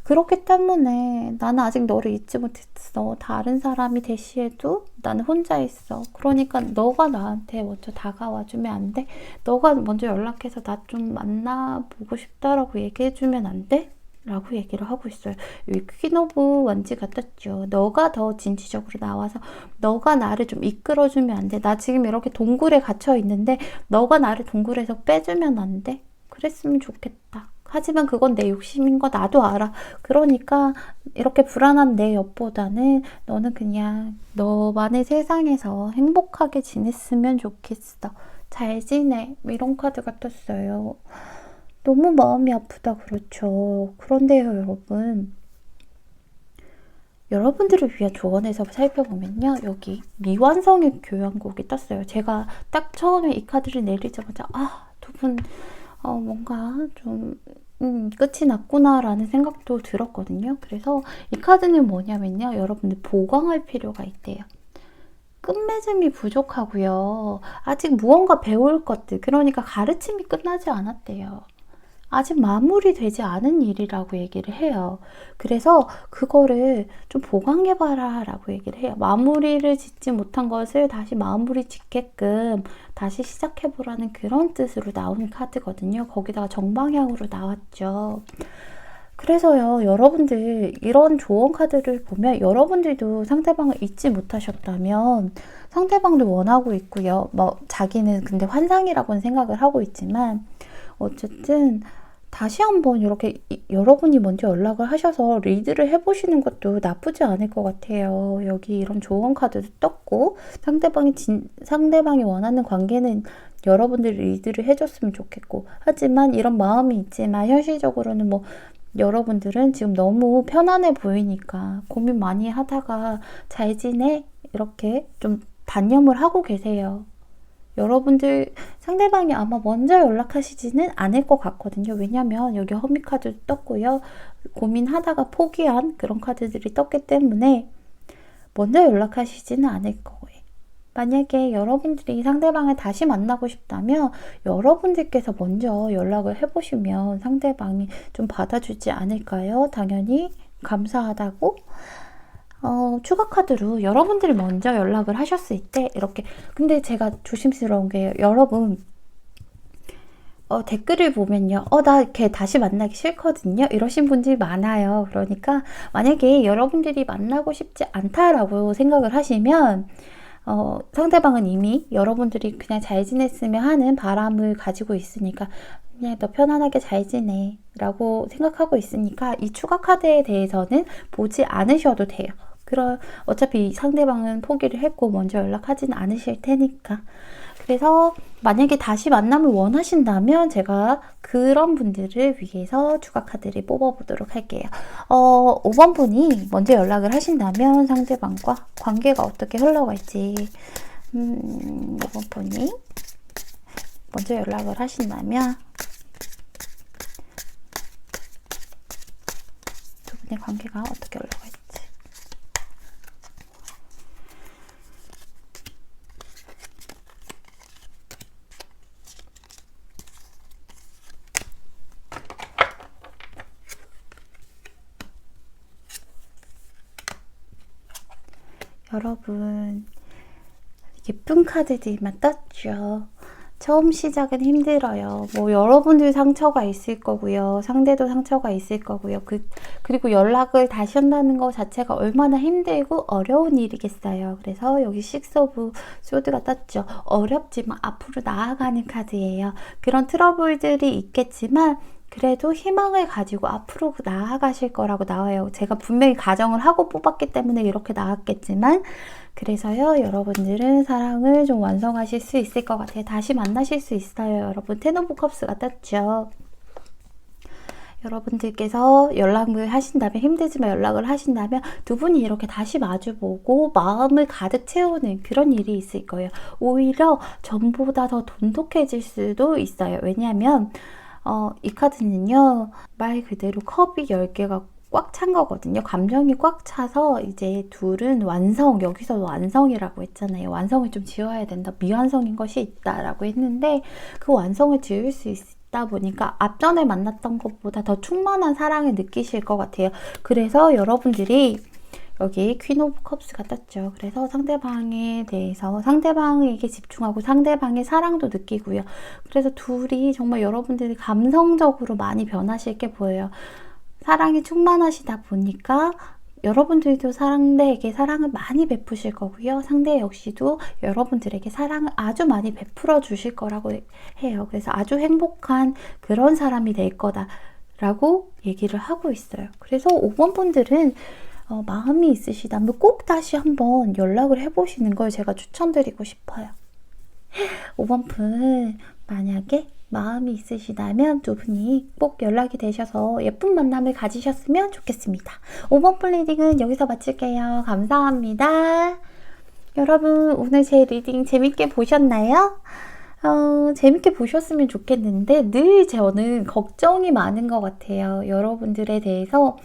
그렇기 때문에 나는 아직 너를 잊지 못했어. 다른 사람이 대시해도 나는 혼자 있어. 그러니까 너가 나한테 먼저 다가와주면 안 돼? 너가 먼저 연락해서 나 좀 만나보고 싶다라고 얘기해주면 안 돼? 라고 얘기를 하고 있어요. 여기 퀸 오브 원지가 떴죠. 너가 더 진취적으로 나와서 너가 나를 좀 이끌어주면 안 돼? 나 지금 이렇게 동굴에 갇혀 있는데 너가 나를 동굴에서 빼주면 안 돼? 그랬으면 좋겠다. 하지만 그건 내 욕심인 거 나도 알아. 그러니까 이렇게 불안한 내 옆보다는 너는 그냥 너만의 세상에서 행복하게 지냈으면 좋겠어. 잘 지내. 이런 카드가 떴어요. 너무 마음이 아프다, 그렇죠. 그런데요, 여러분. 여러분들을 위한 조언에서 살펴보면요. 여기 미완성의 교향곡이 떴어요. 제가 딱 처음에 이 카드를 내리자마자 두 분 뭔가 좀 끝이 났구나라는 생각도 들었거든요. 그래서 이 카드는 뭐냐면요. 여러분들 보강할 필요가 있대요. 끝맺음이 부족하고요. 아직 무언가 배울 것들, 그러니까 가르침이 끝나지 않았대요. 아직 마무리되지 않은 일이라고 얘기를 해요. 그래서 그거를 좀 보강해봐라 라고 얘기를 해요. 마무리를 짓지 못한 것을 다시 마무리 짓게끔 다시 시작해보라는 그런 뜻으로 나온 카드거든요. 거기다가 정방향으로 나왔죠. 그래서요, 여러분들 이런 조언 카드를 보면 여러분들도 상대방을 잊지 못하셨다면 상대방도 원하고 있고요. 뭐 자기는 근데 환상이라고는 생각을 하고 있지만 어쨌든 다시 한번 이렇게 여러분이 먼저 연락을 하셔서 리드를 해보시는 것도 나쁘지 않을 것 같아요. 여기 이런 조언 카드도 떴고 상대방이 원하는 관계는 여러분들이 리드를 해줬으면 좋겠고, 하지만 이런 마음이 있지만 현실적으로는 뭐 여러분들은 지금 너무 편안해 보이니까 고민 많이 하다가 잘 지내? 이렇게 좀 단념을 하고 계세요. 여러분들 상대방이 아마 먼저 연락하시지는 않을 것 같거든요. 왜냐면 여기 허미 카드도 떴고요. 고민하다가 포기한 그런 카드들이 떴기 때문에 먼저 연락하시지는 않을 거예요. 만약에 여러분들이 상대방을 다시 만나고 싶다면 여러분들께서 먼저 연락을 해보시면 상대방이 좀 받아주지 않을까요? 당연히 감사하다고. 추가 카드로 여러분들이 먼저 연락을 하셨을 때 이렇게, 근데 제가 조심스러운 게 여러분 댓글을 보면요, 나 걔 다시 만나기 싫거든요 이러신 분들이 많아요. 그러니까 만약에 여러분들이 만나고 싶지 않다라고 생각을 하시면 상대방은 이미 여러분들이 그냥 잘 지냈으면 하는 바람을 가지고 있으니까 그냥 너 편안하게 잘 지내 라고 생각하고 있으니까 이 추가 카드에 대해서는 보지 않으셔도 돼요. 어차피 상대방은 포기를 했고 먼저 연락하지는 않으실 테니까. 그래서 만약에 다시 만남을 원하신다면 제가 그런 분들을 위해서 추가 카드를 뽑아보도록 할게요. 5번 분이 먼저 연락을 하신다면 상대방과 관계가 어떻게 흘러갈지, 5번 분이 먼저 연락을 하신다면 두 분의 관계가 어떻게 흘러갈지. 여러분, 예쁜 카드들만 떴죠. 처음 시작은 힘들어요. 뭐 여러분들 상처가 있을 거고요. 상대도 상처가 있을 거고요. 그리고 연락을 다시 한다는 것 자체가 얼마나 힘들고 어려운 일이겠어요. 그래서 여기 식스 오브 소드가 떴죠. 어렵지만 앞으로 나아가는 카드예요. 그런 트러블들이 있겠지만 그래도 희망을 가지고 앞으로 나아가실 거라고 나와요. 제가 분명히 가정을 하고 뽑았기 때문에 이렇게 나왔겠지만, 그래서요, 여러분들은 사랑을 좀 완성하실 수 있을 것 같아요. 다시 만나실 수 있어요. 여러분, 텐 오브 컵스가 떴죠. 여러분들께서 연락을 하신다면, 힘들지만 연락을 하신다면 두 분이 이렇게 다시 마주보고 마음을 가득 채우는 그런 일이 있을 거예요. 오히려 전보다 더 돈독해질 수도 있어요. 왜냐하면 이 카드는요, 말 그대로 컵이 10개가 꽉 찬 거거든요. 감정이 꽉 차서 이제 둘은 여기서 완성이라고 했잖아요. 완성을 좀 지어야 된다. 미완성인 것이 있다라고 했는데 그 완성을 지을 수 있다 보니까 앞전에 만났던 것보다 더 충만한 사랑을 느끼실 것 같아요. 그래서 여러분들이 여기 퀸 오브 컵스가 떴죠. 그래서 상대방에 대해서 상대방에게 집중하고 상대방의 사랑도 느끼고요. 그래서 둘이 정말 여러분들이 감성적으로 많이 변하실 게 보여요. 사랑이 충만하시다 보니까 여러분들도 상대에게 사랑을 많이 베푸실 거고요. 상대 역시도 여러분들에게 사랑을 아주 많이 베풀어 주실 거라고 해요. 그래서 아주 행복한 그런 사람이 될 거다라고 얘기를 하고 있어요. 그래서 5번 분들은 마음이 있으시다면 꼭 다시 한번 연락을 해보시는 걸 제가 추천드리고 싶어요. 5번 분, 만약에 마음이 있으시다면 두 분이 꼭 연락이 되셔서 예쁜 만남을 가지셨으면 좋겠습니다. 5번 분 리딩은 여기서 마칠게요. 감사합니다. 여러분, 오늘 제 리딩 재밌게 보셨나요? 재밌게 보셨으면 좋겠는데 늘 저는 걱정이 많은 것 같아요. 여러분들에 대해서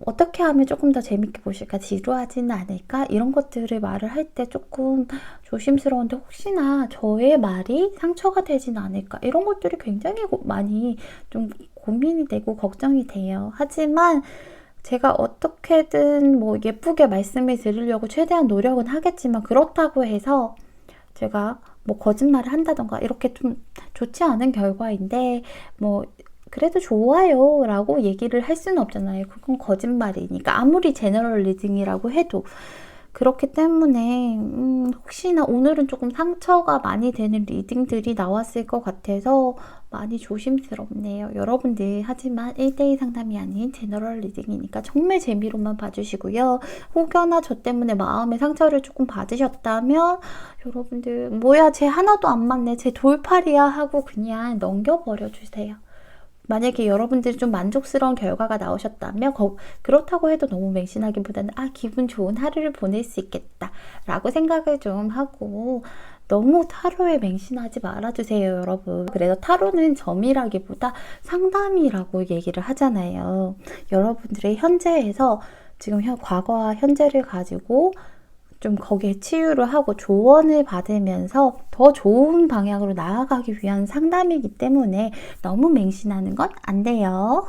어떻게 하면 조금 더 재밌게 보실까? 지루하지는 않을까? 이런 것들을 말을 할 때 조금 조심스러운데 혹시나 저의 말이 상처가 되진 않을까? 이런 것들이 굉장히 많이 좀 고민이 되고 걱정이 돼요. 하지만 제가 어떻게든 뭐 예쁘게 말씀을 드리려고 최대한 노력은 하겠지만 그렇다고 해서 제가 뭐 거짓말을 한다던가 이렇게 좀 좋지 않은 결과인데 뭐 그래도 좋아요 라고 얘기를 할 수는 없잖아요. 그건 거짓말이니까 아무리 제너럴 리딩이라고 해도 그렇기 때문에 혹시나 오늘은 조금 상처가 많이 되는 리딩들이 나왔을 것 같아서 많이 조심스럽네요. 여러분들 하지만 1대1 상담이 아닌 제너럴 리딩이니까 정말 재미로만 봐주시고요. 혹여나 저 때문에 마음의 상처를 조금 받으셨다면 여러분들 뭐야 쟤 하나도 안 맞네 쟤 돌팔이야 하고 그냥 넘겨버려 주세요. 만약에 여러분들이 좀 만족스러운 결과가 나오셨다면 그렇다고 해도 너무 맹신하기보다는 기분 좋은 하루를 보낼 수 있겠다 라고 생각을 좀 하고 너무 타로에 맹신하지 말아주세요 여러분. 그래서 타로는 점이라기보다 상담이라고 얘기를 하잖아요. 여러분들의 현재에서 지금 과거와 현재를 가지고 좀 거기에 치유를 하고 조언을 받으면서 더 좋은 방향으로 나아가기 위한 상담이기 때문에 너무 맹신하는 건 안 돼요.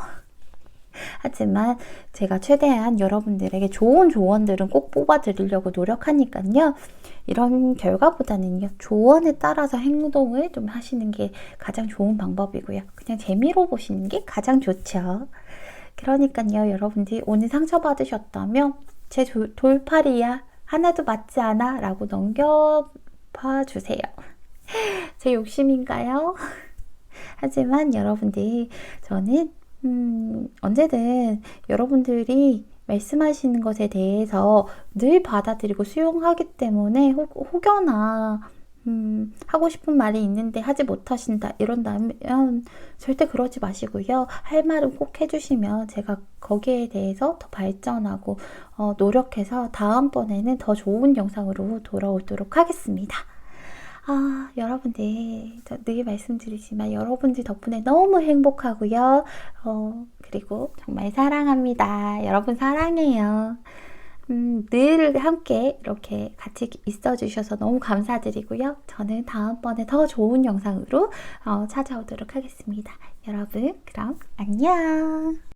하지만 제가 최대한 여러분들에게 좋은 조언들은 꼭 뽑아드리려고 노력하니까요. 이런 결과보다는요. 조언에 따라서 행동을 좀 하시는 게 가장 좋은 방법이고요. 그냥 재미로 보시는 게 가장 좋죠. 그러니까요. 여러분들이 오늘 상처받으셨다면 제 돌팔이야. 하나도 맞지 않아 라고 넘겨봐 주세요. 제 욕심인가요? 하지만 여러분들 저는 언제든 여러분들이 말씀하시는 것에 대해서 늘 받아들이고 수용하기 때문에 혹여나 하고 싶은 말이 있는데 하지 못하신다 이런다면 절대 그러지 마시고요. 할 말은 꼭 해주시면 제가 거기에 대해서 더 발전하고 노력해서 다음번에는 더 좋은 영상으로 돌아오도록 하겠습니다. 여러분들 늘 말씀드리지만 여러분들 덕분에 너무 행복하고요. 그리고 정말 사랑합니다. 여러분 사랑해요. 늘 함께 이렇게 같이 있어주셔서 너무 감사드리고요. 저는 다음번에 더 좋은 영상으로 찾아오도록 하겠습니다. 여러분 그럼 안녕.